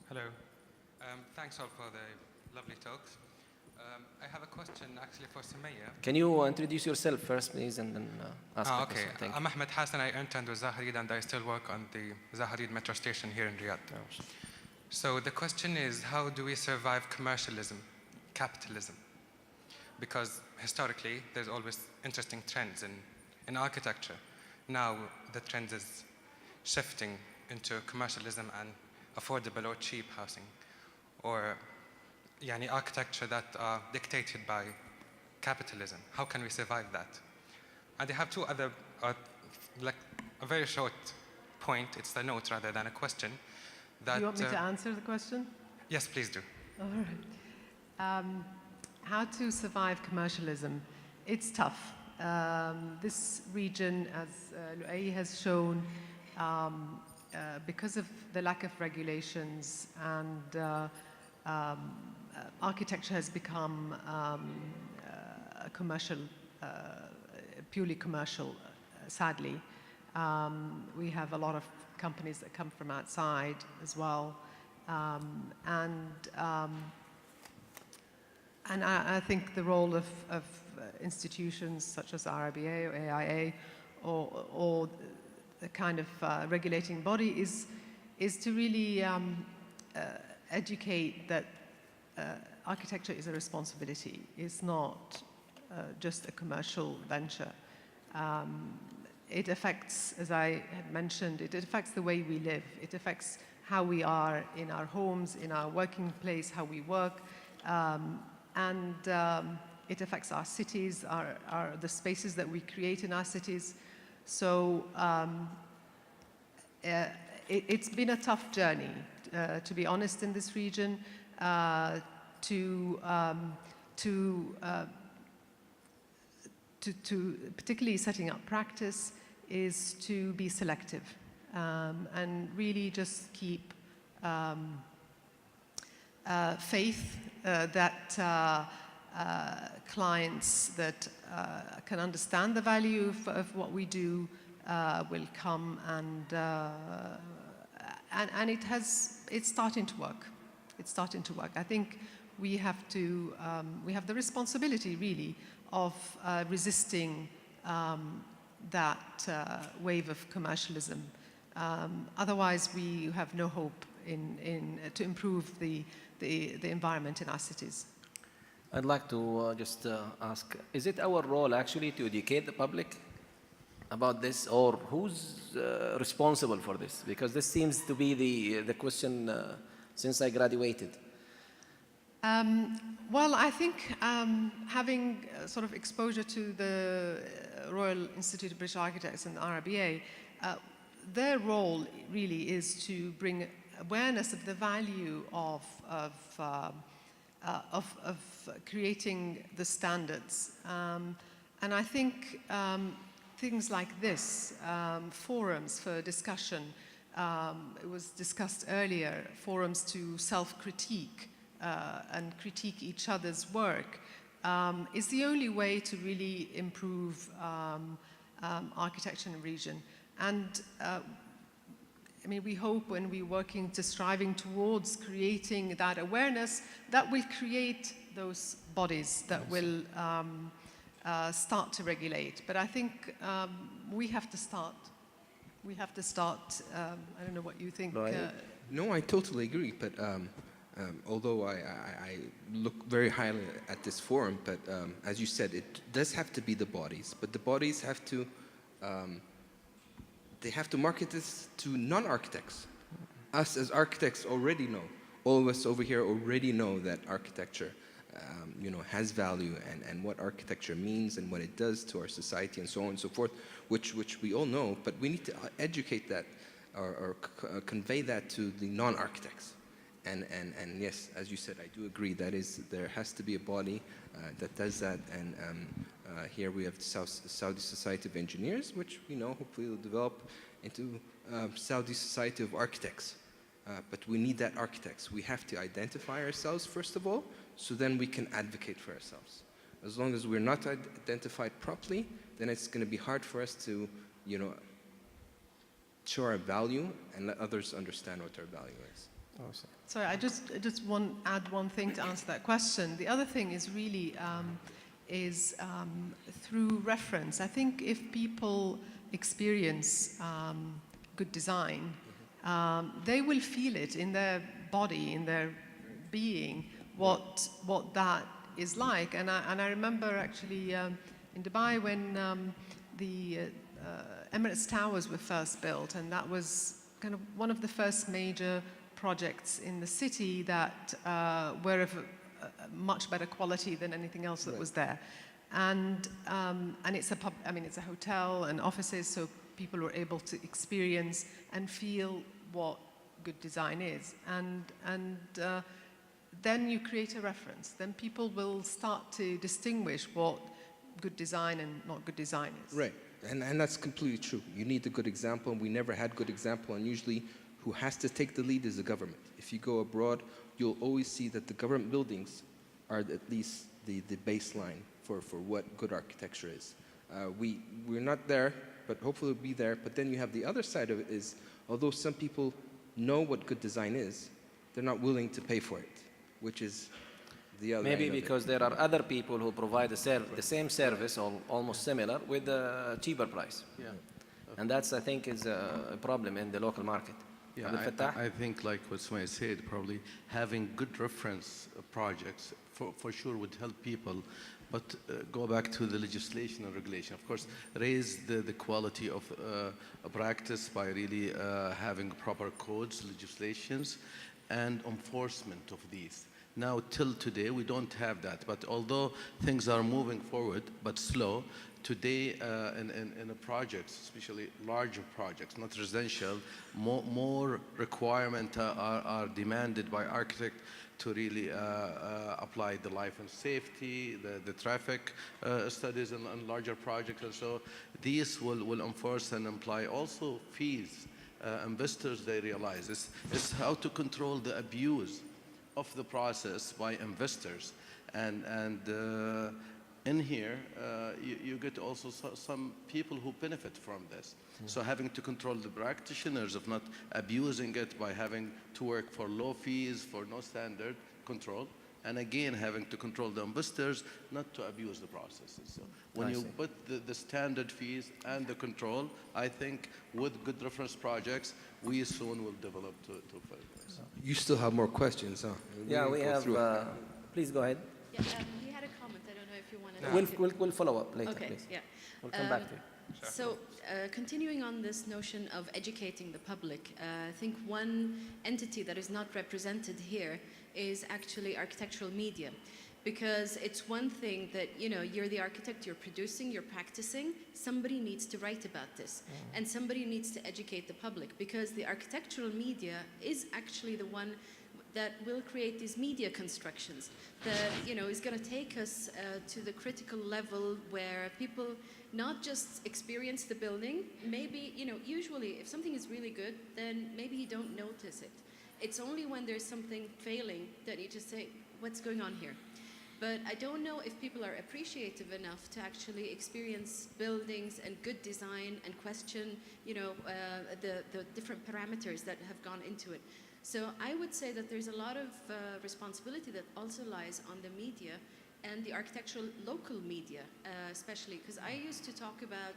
Hello. Thanks all for the lovely talks. I have a question actually for Sumaya. Can you introduce yourself first, please, and then ask the question? Okay. I'm Ahmed Hassan. I interned with Zaharid, and I still work on the Zaharid metro station here in Riyadh. Oh. So the question is, how do we survive commercialism, capitalism? Because historically, there's always interesting trends in architecture. Now the trend is shifting into commercialism and affordable or cheap housing, or architecture that are dictated by capitalism. How can we survive that? And I have two other, like a very short point. It's a note rather than a question. That, you want me to answer the question? Yes, please do. All right. How to survive commercialism? It's tough. This region, as Louay has shown, because of the lack of regulations and architecture has become a commercial, purely commercial, sadly. We have a lot of companies that come from outside as well. And I think the role of institutions such as RIBA or AIA or the kind of regulating body is to really educate that architecture is a responsibility. It's not just a commercial venture. It affects, as I had mentioned, it affects the way we live. It affects how we are in our homes, in our working place, how we work. And it affects our cities, the spaces that we create in our cities. So it's been a tough journey, to be honest, in this region, to particularly setting up practice is to be selective and really just keep faith that clients that can understand the value of what we do will come, and it's starting to work. It's starting to work. I think we have the responsibility really of resisting that wave of commercialism. Otherwise, we have no hope to improve the environment in our cities. I'd like to just ask, is it our role actually to educate the public about this, or who's responsible for this? Because this seems to be the question since I graduated. Well, I think having sort of exposure to the Royal Institute of British Architects and the RIBA, their role really is to bring awareness of the value of creating the standards. And I think things like this, forums for discussion. It was discussed earlier, forums to self-critique and critique each other's work, is the only way to really improve architecture in the region. And I mean, we hope when we're working to striving towards creating that awareness, that will create those bodies that will start to regulate. But I think we have to start. We have to start. I don't know what you think. No, I totally agree. But although I look very highly at this forum, but as you said, it does have to be the bodies. But the bodies have to, they have to market this to non-architects. Us as architects already know. All of us over here already know that architecture, has value and what architecture means and what it does to our society and so on and so forth, which we all know. But we need to educate that or convey that to the non-architects. And yes, as you said, I do agree. That is, there has to be a body that does that. And here we have the Saudi Society of Engineers, which we know hopefully will develop into Saudi Society of Architects. But we need that architects. We have to identify ourselves first of all, so then we can advocate for ourselves. As long as we're not identified properly, then it's going to be hard for us to, show our value and let others understand what our value is. Awesome. Sorry, I just want to add one thing to answer that question. The other thing is really through reference. I think if people experience good design, they will feel it in their body, in their being, what that is like. And I remember actually in Dubai when the Emirates Towers were first built, and that was kind of one of the first major projects in the city that were of a much better quality than anything else that was there. And it's a hotel and offices, so people were able to experience and feel what good design is. And then you create a reference. Then people will start to distinguish what good design and not good design is. Right, and that's completely true. You need a good example, and we never had good example, and usually who has to take the lead is the government. If you go abroad, you'll always see that the government buildings are at least the baseline for what good architecture is. We're not there, but hopefully we'll be there. But then you have the other side of it is, although some people know what good design is, they're not willing to pay for it, which is the other Maybe end of it. because there are other people who provide the same service or almost similar with a cheaper price. Yeah. And that's, I think, is a problem in the local market. Yeah, Abdulfattah? I think like what Sumaya said, probably having good reference projects for sure would help people. But go back to the legislation and regulation. Of course, raise the quality of practice by really having proper codes, legislations, and enforcement of these. Now, till today, we don't have that. But although things are moving forward, but slow, today in projects, especially larger projects, not residential, more requirements are demanded by architects to really apply the life and safety, the traffic studies and larger projects. And so these will enforce and apply also fees. Investors, they realize it's how to control the abuse of the process by investors. And in here, you get also some people who benefit from this. So having to control the practitioners of not abusing it by having to work for low fees, for no standard control, and again having to control the investors not to abuse the processes. So when you put the standard fees and the control, I think with good reference projects, we soon will develop to further. You still have more questions, huh? Yeah, we have. Please go ahead. Yeah, we had a comment. I don't know if you want to. We'll follow up later, Okay, please. yeah. We'll come back to you. So, continuing on this notion of educating the public, I think one entity that is not represented here is actually architectural media. Because it's one thing that, you're the architect, you're producing, you're practicing, somebody needs to write about this. And somebody needs to educate the public, because the architectural media is actually the one, that will create these media constructions that, you know, is going to take us to the critical level where people not just experience the building. Maybe, you know, usually if something is really good, then maybe you don't notice it. It's only when there's something failing that you just say, what's going on here? But I don't know if people are appreciative enough to actually experience buildings and good design and question, you know, the different parameters that have gone into it. So I would say that there's a lot of responsibility that also lies on the media and the architectural local media, especially, because I used to talk about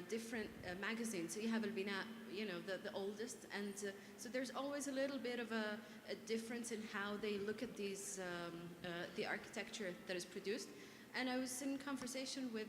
different magazines. So you have Al-Bina, you know, the oldest, and so there's always a little bit of a difference in how they look at these, the architecture that is produced. And I was in conversation with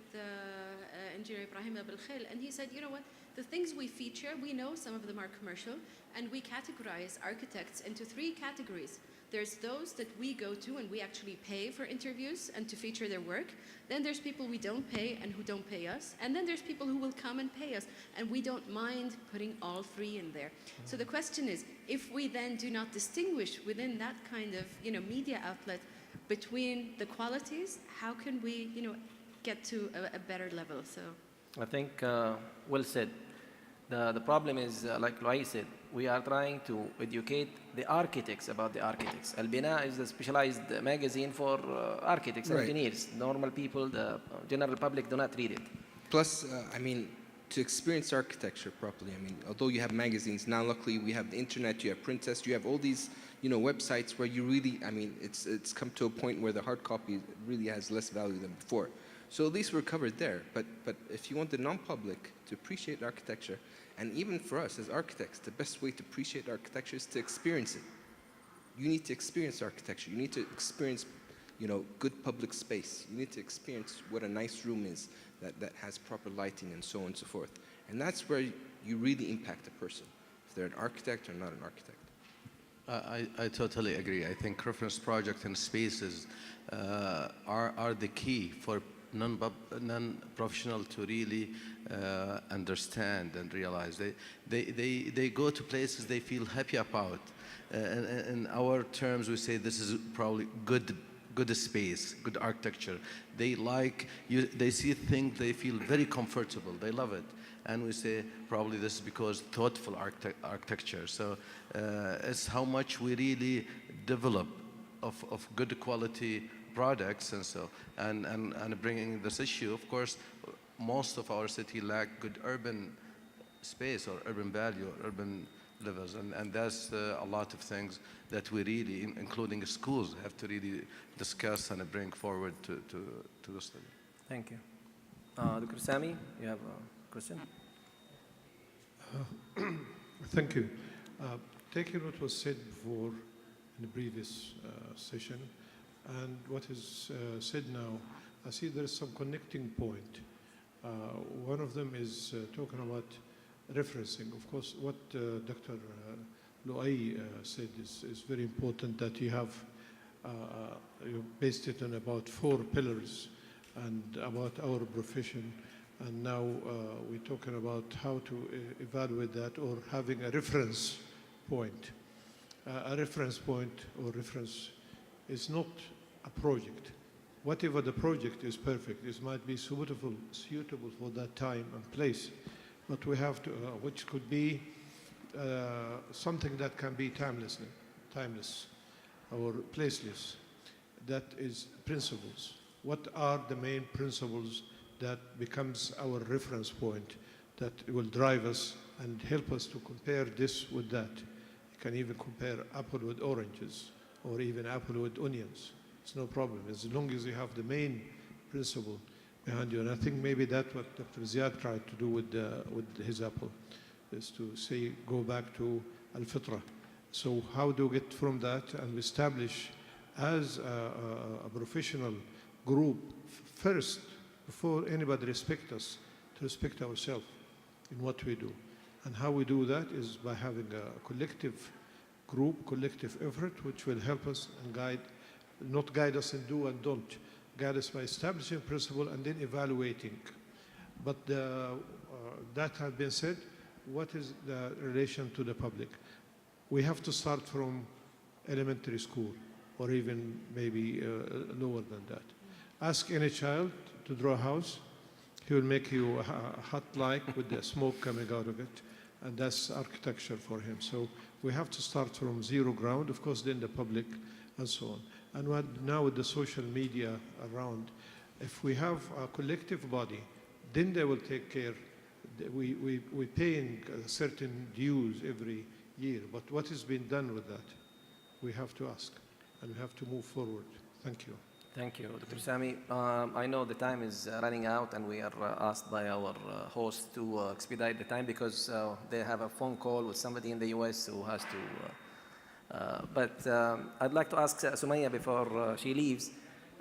engineer Ibrahim Abel Khail, and he said, you know what, the things we feature, we know some of them are commercial, and we categorize architects into 3 categories. There's those that we go to and we actually pay for interviews and to feature their work. Then there's people we don't pay and who don't pay us. And then there's people who will come and pay us, and we don't mind putting all 3 in there. So the question is, if we then do not distinguish within that kind of, you know, media outlet between the qualities, how can we, you know, get to a better level? So I think well said. The problem is, like Louay said, we are trying to educate the architects about the architects. Al-Bina is a specialized magazine for architects and engineers. Normal people, the general public do not read it. Plus, I mean, to experience architecture properly, I mean, although you have magazines, now luckily we have the internet, you have print tests, you have all these, you know, websites where you really, I mean, it's come to a point where the hard copy really has less value than before. So at least we're covered there. But if you want the non-public to appreciate architecture, and even for us as architects, the best way to appreciate architecture is to experience it. You need to experience architecture. You need to experience, you know, good public space. You need to experience what a nice room is that has proper lighting and so on and so forth. And that's where you really impact a person, if they're an architect or not an architect. I totally agree. I think reference projects and spaces are the key for non-professional to really understand and realize. They go to places they feel happy about. In our terms, we say this is probably good space, good architecture. They like, they see things, they feel very comfortable, they love it. And we say probably this is because thoughtful architecture. So it's how much we really develop of good quality products and so, and bringing this issue. Of course, most of our city lack good urban space or urban value, or urban levels, and that's a lot of things that we really, including schools, have to really discuss and bring forward to the study. Thank you. Dr. Sami, you have a question? Thank you. Taking what was said before in the previous session and what is said now, I see there is some connecting point. One of them is talking about referencing. Of course, what Dr. Louay said is very important, that you have you based it on about 4 pillars and about our profession. And now we're talking about how to evaluate that, or having a reference point. A reference point or reference is not a project. Whatever the project is perfect. It might be suitable for that time and place. But we have to, which could be something that can be timeless or placeless. That is principles. What are the main principles that becomes our reference point that will drive us and help us to compare this with that? You can even compare apple with oranges, or even apple with onions. It's no problem, as long as you have the main principle behind you. And I think maybe that's what Dr. Ziad tried to do with his apple, is to say, go back to Al-Fitra. So how do we get from that and establish as a professional group first, before anybody respect us, to respect ourselves in what we do. And how we do that is by having a collective group, collective effort, which will help us and guide, not guide us in do and don't, guide us by establishing principle and then evaluating. But that has been said, what is the relation to the public? We have to start from elementary school, or even maybe lower than that. Ask any child to draw a house. He will make you a hut like with the smoke coming out of it, and that's architecture for him. So we have to start from zero ground, of course, then the public and so on. And now with the social media around, if we have a collective body, then they will take care. We're paying certain dues every year, but what has been done with that? We have to ask, and we have to move forward. Thank you. Thank you, Dr. Sami. I know the time is running out, and we are asked by our host to expedite the time because they have a phone call with somebody in the US who has to. But I'd like to ask Sumaya before she leaves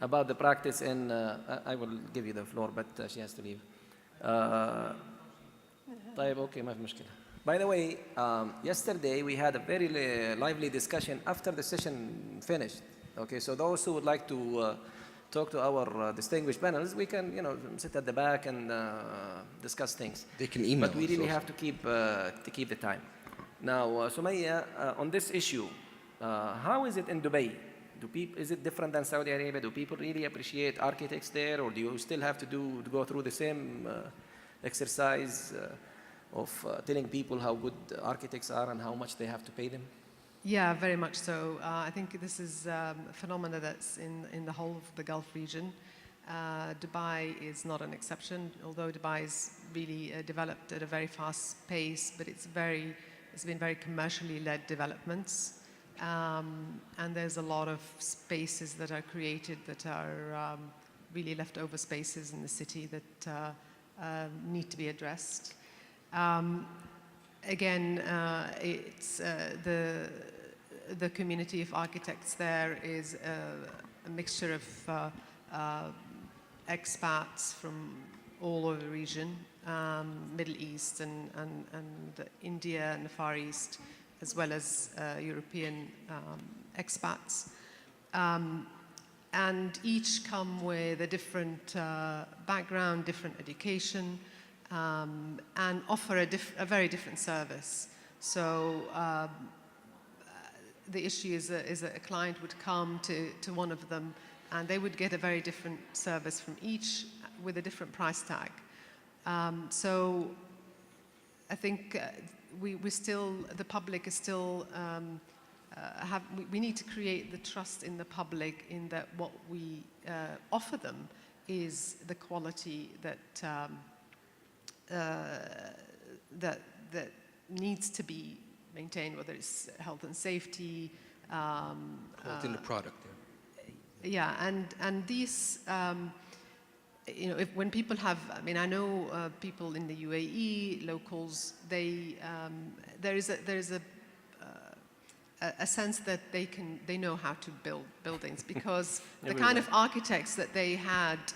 about the practice in, I will give you the floor, but she has to leave. طيب, okay, ما في مشكلة. By the way, yesterday we had a very lively discussion after the session finished. Okay, so those who would like to talk to our distinguished panelists, we can, sit at the back and discuss things. They can email But we us really also. have to keep the time. Now, Sumaya, on this issue, how is it in Dubai? Is it different than Saudi Arabia? Do people really appreciate architects there, or do you still have to go through the same exercise of telling people how good architects are and how much they have to pay them? Yeah, very much so. I think this is a phenomena that's in the whole of the Gulf region. Dubai is not an exception, although Dubai is really developed at a very fast pace, but it's been very commercially led developments. And there's a lot of spaces that are created that are really leftover spaces in the city that need to be addressed. Again, it's the community of architects there is a mixture of expats from all over the region, Middle East and India and the Far East, as well as European expats. And each come with a different background, different education, and offer a very different service. So the issue is that a client would come to one of them, and they would get a very different service from each with a different price tag. So I think the public is still, we need to create the trust in the public in that what we offer them is the quality that needs to be maintained, whether it's health and safety. Quality in the product, yeah. And these, when people have, I know people in the UAE, locals, there is a sense that they know how to build buildings because the kind of architects that they had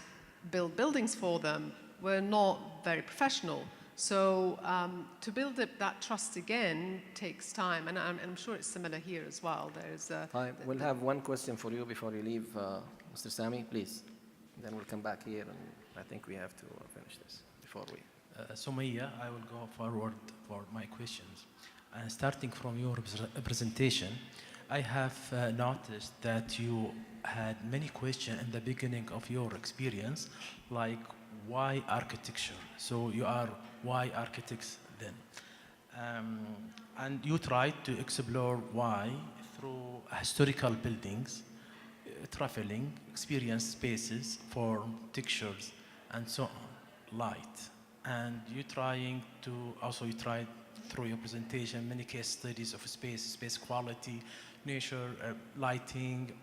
build buildings for them were not very professional. So to build that trust again takes time, and I'm sure it's similar here as well. We'll have one question for you before you leave, Mr. Sami, please. Then we'll come back here, and I think we have to finish this before we. Sumaya, I will go forward for my questions. Starting from your presentation, I have noticed that you had many questions in the beginning of your experience, like why architecture? So you are why architects then? And you tried to explore why through historical buildings, traveling, experience spaces, form, textures, and so on, light. And you tried through your presentation many case studies of space quality, nature, lighting.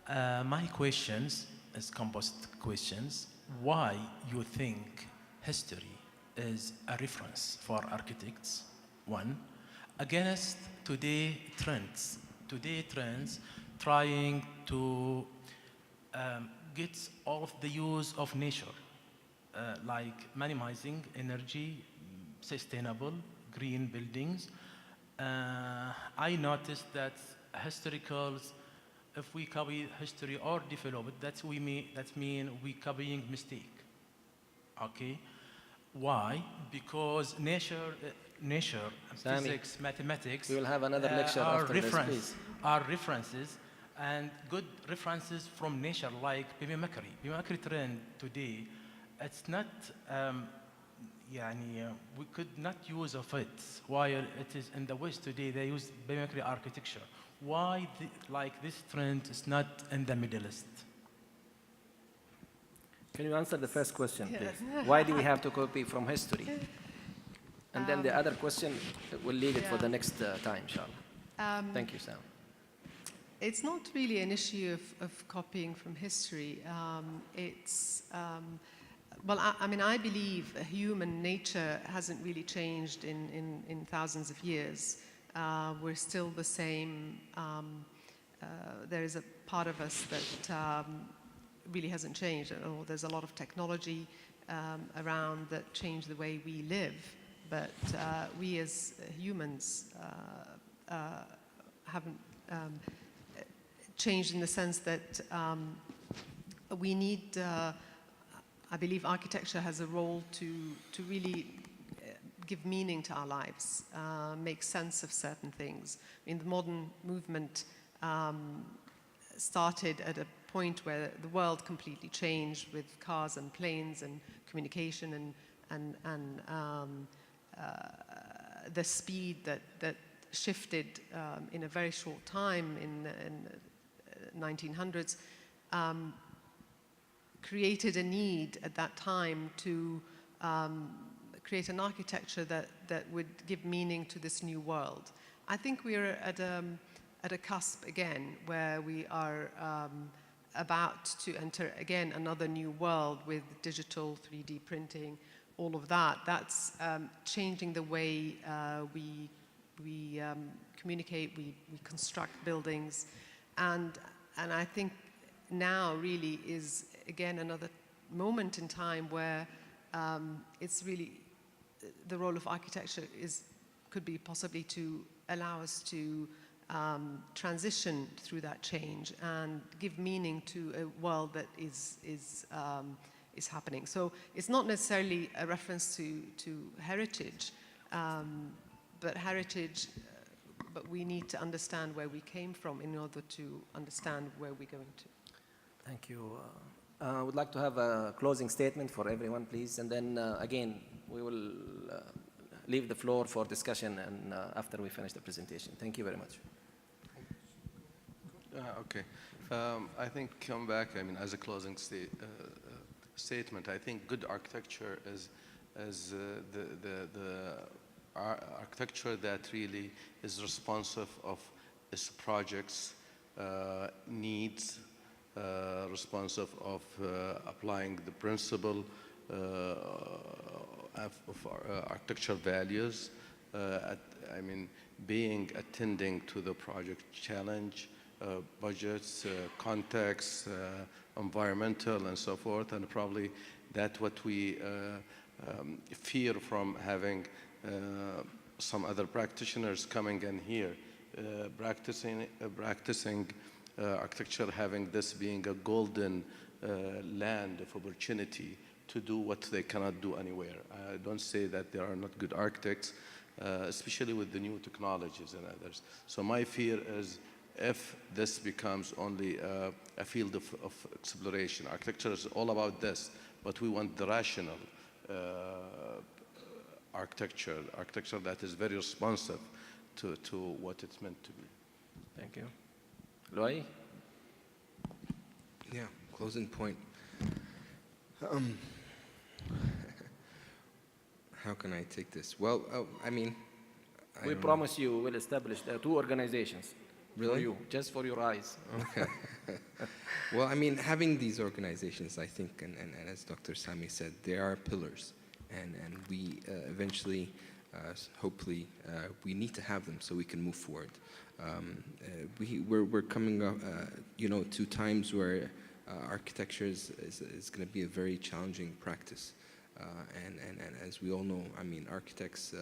My questions as composite questions, why you think history is a reference for architects, one, against today's trends trying to get all of the use of nature, like minimizing energy, sustainable, green buildings. I noticed that historicals, if we copy history or develop it, that mean we copying mistake. Okay, why? Because nature nature, Sami, physics, mathematics. we will have another lecture are after this, please. Are references, and good references from nature, like mimicry. Mimicry trend today, it's not, we could not use of it, while it is in the West today, they use mimicry architecture. Why, this trend is not in the Middle East? Can you answer the first question, please? Why do we have to copy from history? And then the other question, we'll leave it for the next time, inshallah. Thank you, Sam. It's not really an issue of copying from history. I believe human nature hasn't really changed in thousands of years. We're still the same. There is a part of us that really hasn't changed. There's a lot of technology around that change the way we live, but we as humans haven't changed in the sense that we need, I believe architecture has a role to really give meaning to our lives, make sense of certain things. I mean, the modern movement started at a point where the world completely changed with cars and planes and communication and the speed that shifted in a very short time in 1900s, created a need at that time to create an architecture that would give meaning to this new world. I think we're at a cusp again where we are about to enter again another new world with digital 3D printing, all of that. That's changing the way we communicate, we construct buildings, and I think now really is again another moment in time where it's really the role of architecture could be possibly to allow us to transition through that change and give meaning to a world that is happening. So it's not necessarily a reference to heritage, but we need to understand where we came from in order to understand where we're going to. Thank you. I would like to have a closing statement for everyone, please, and then again we will leave the floor for discussion and after we finish the presentation. Thank you very much. Okay. I think come back, as a closing statement, I think good architecture is the architecture that really is responsive of its project's needs, responsive of applying the principle of architectural values, attending to the project challenge, budgets, context, environmental, and so forth. And probably that's what we fear from having some other practitioners coming in here, practicing architecture, having this being a golden land of opportunity to do what they cannot do anywhere. I don't say that there are not good architects, especially with the new technologies and others. So my fear is if this becomes only a field of exploration. Architecture is all about this, but we want the rational architecture that is very responsive to what it's meant to be. Thank you. Louay? Yeah, closing point. How can I take this? Well, we promise you we'll establish 2 organizations. Really? For you, just for your eyes. Okay. Well, having these organizations, I think, and as Dr. Sami said, they are pillars. And we eventually, hopefully, we need to have them so we can move forward. We're coming up, to times where architecture is going to be a very challenging practice. And as we all know, architects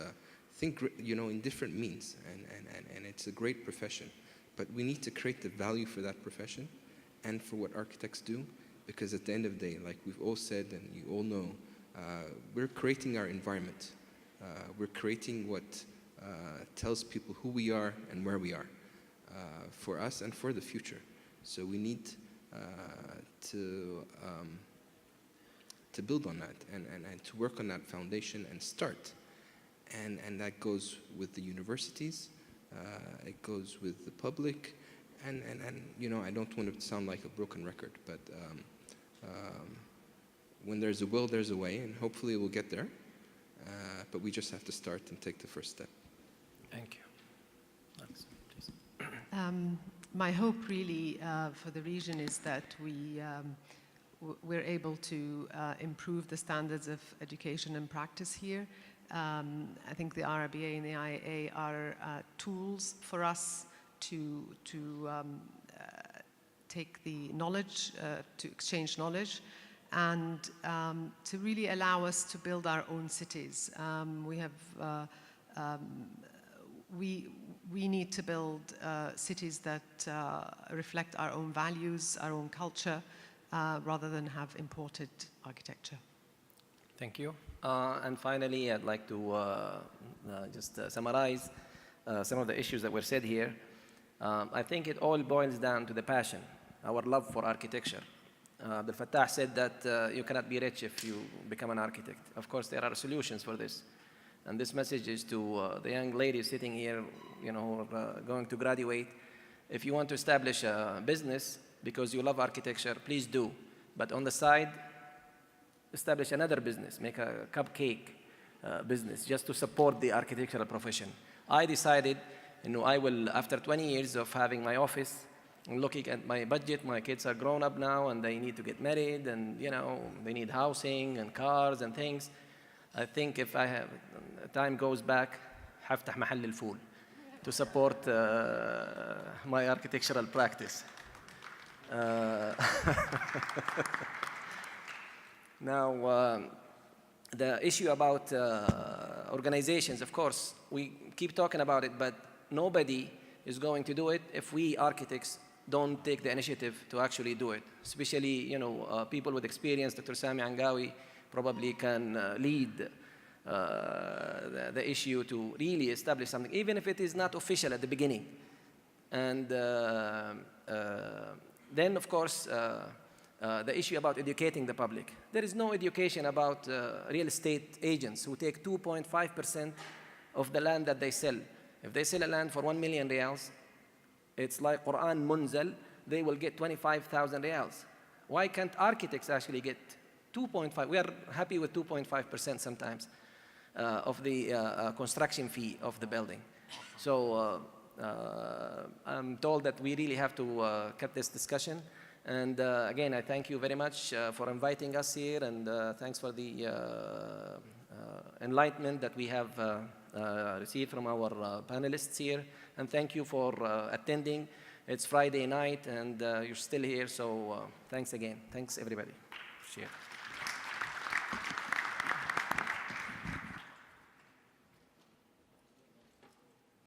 think, in different means, and it's a great profession. But we need to create the value for that profession and for what architects do, because at the end of the day, like we've all said and you all know, we're creating our environment. We're creating what tells people who we are and where we are, for us and for the future. So we need to build on that and to work on that foundation and start. And that goes with the universities, it goes with the public, and you know, I don't want to sound like a broken record, but when there's a will, there's a way, and hopefully we'll get there. But we just have to start and take the first step. Thank you. Thanks, please. My hope really for the region is that we're able to improve the standards of education and practice here. I think the RIBA and the IAA are tools for us to take the knowledge, to exchange knowledge, and to really allow us to build our own cities. We need to build cities that reflect our own values, our own culture, rather than have imported architecture. Thank you. And finally, I'd like to just summarize some of the issues that were said here. I think it all boils down to the passion, our love for architecture. Abdulfattah said that you cannot be rich if you become an architect. Of course, there are solutions for this. And this message is to the young ladies sitting here, you know, going to graduate. If you want to establish a business because you love architecture, please do. But on the side, establish another business, make a cupcake business just to support the architectural profession. I decided, you know, I will, after 20 years of having my office, and looking at my budget, my kids are grown up now and they need to get married and, you know, they need housing and cars and things. I think if I have, time goes back, هفتح محل الفول to support my architectural practice. Now, the issue about organizations, of course, we keep talking about it, but nobody is going to do it if we architects don't take the initiative to actually do it. Especially, you know, people with experience, Dr. Sami Angawi probably can lead the issue to really establish something, even if it is not official at the beginning. And then, of course, the issue about educating the public. There is no education about real estate agents who take 2.5% of the land that they sell. If they sell a land for 1 million riyals, it's like Quran munzal, they will get 25,000 riyals. Why can't architects actually get 2.5? We are happy with 2.5% sometimes of the construction fee of the building. So I'm told that we really have to cut this discussion. And again, I thank you very much for inviting us here, and thanks for the enlightenment that we have received from our panelists here. And thank you for attending. It's Friday night, and you're still here, so thanks again. Thanks, everybody. Appreciate it.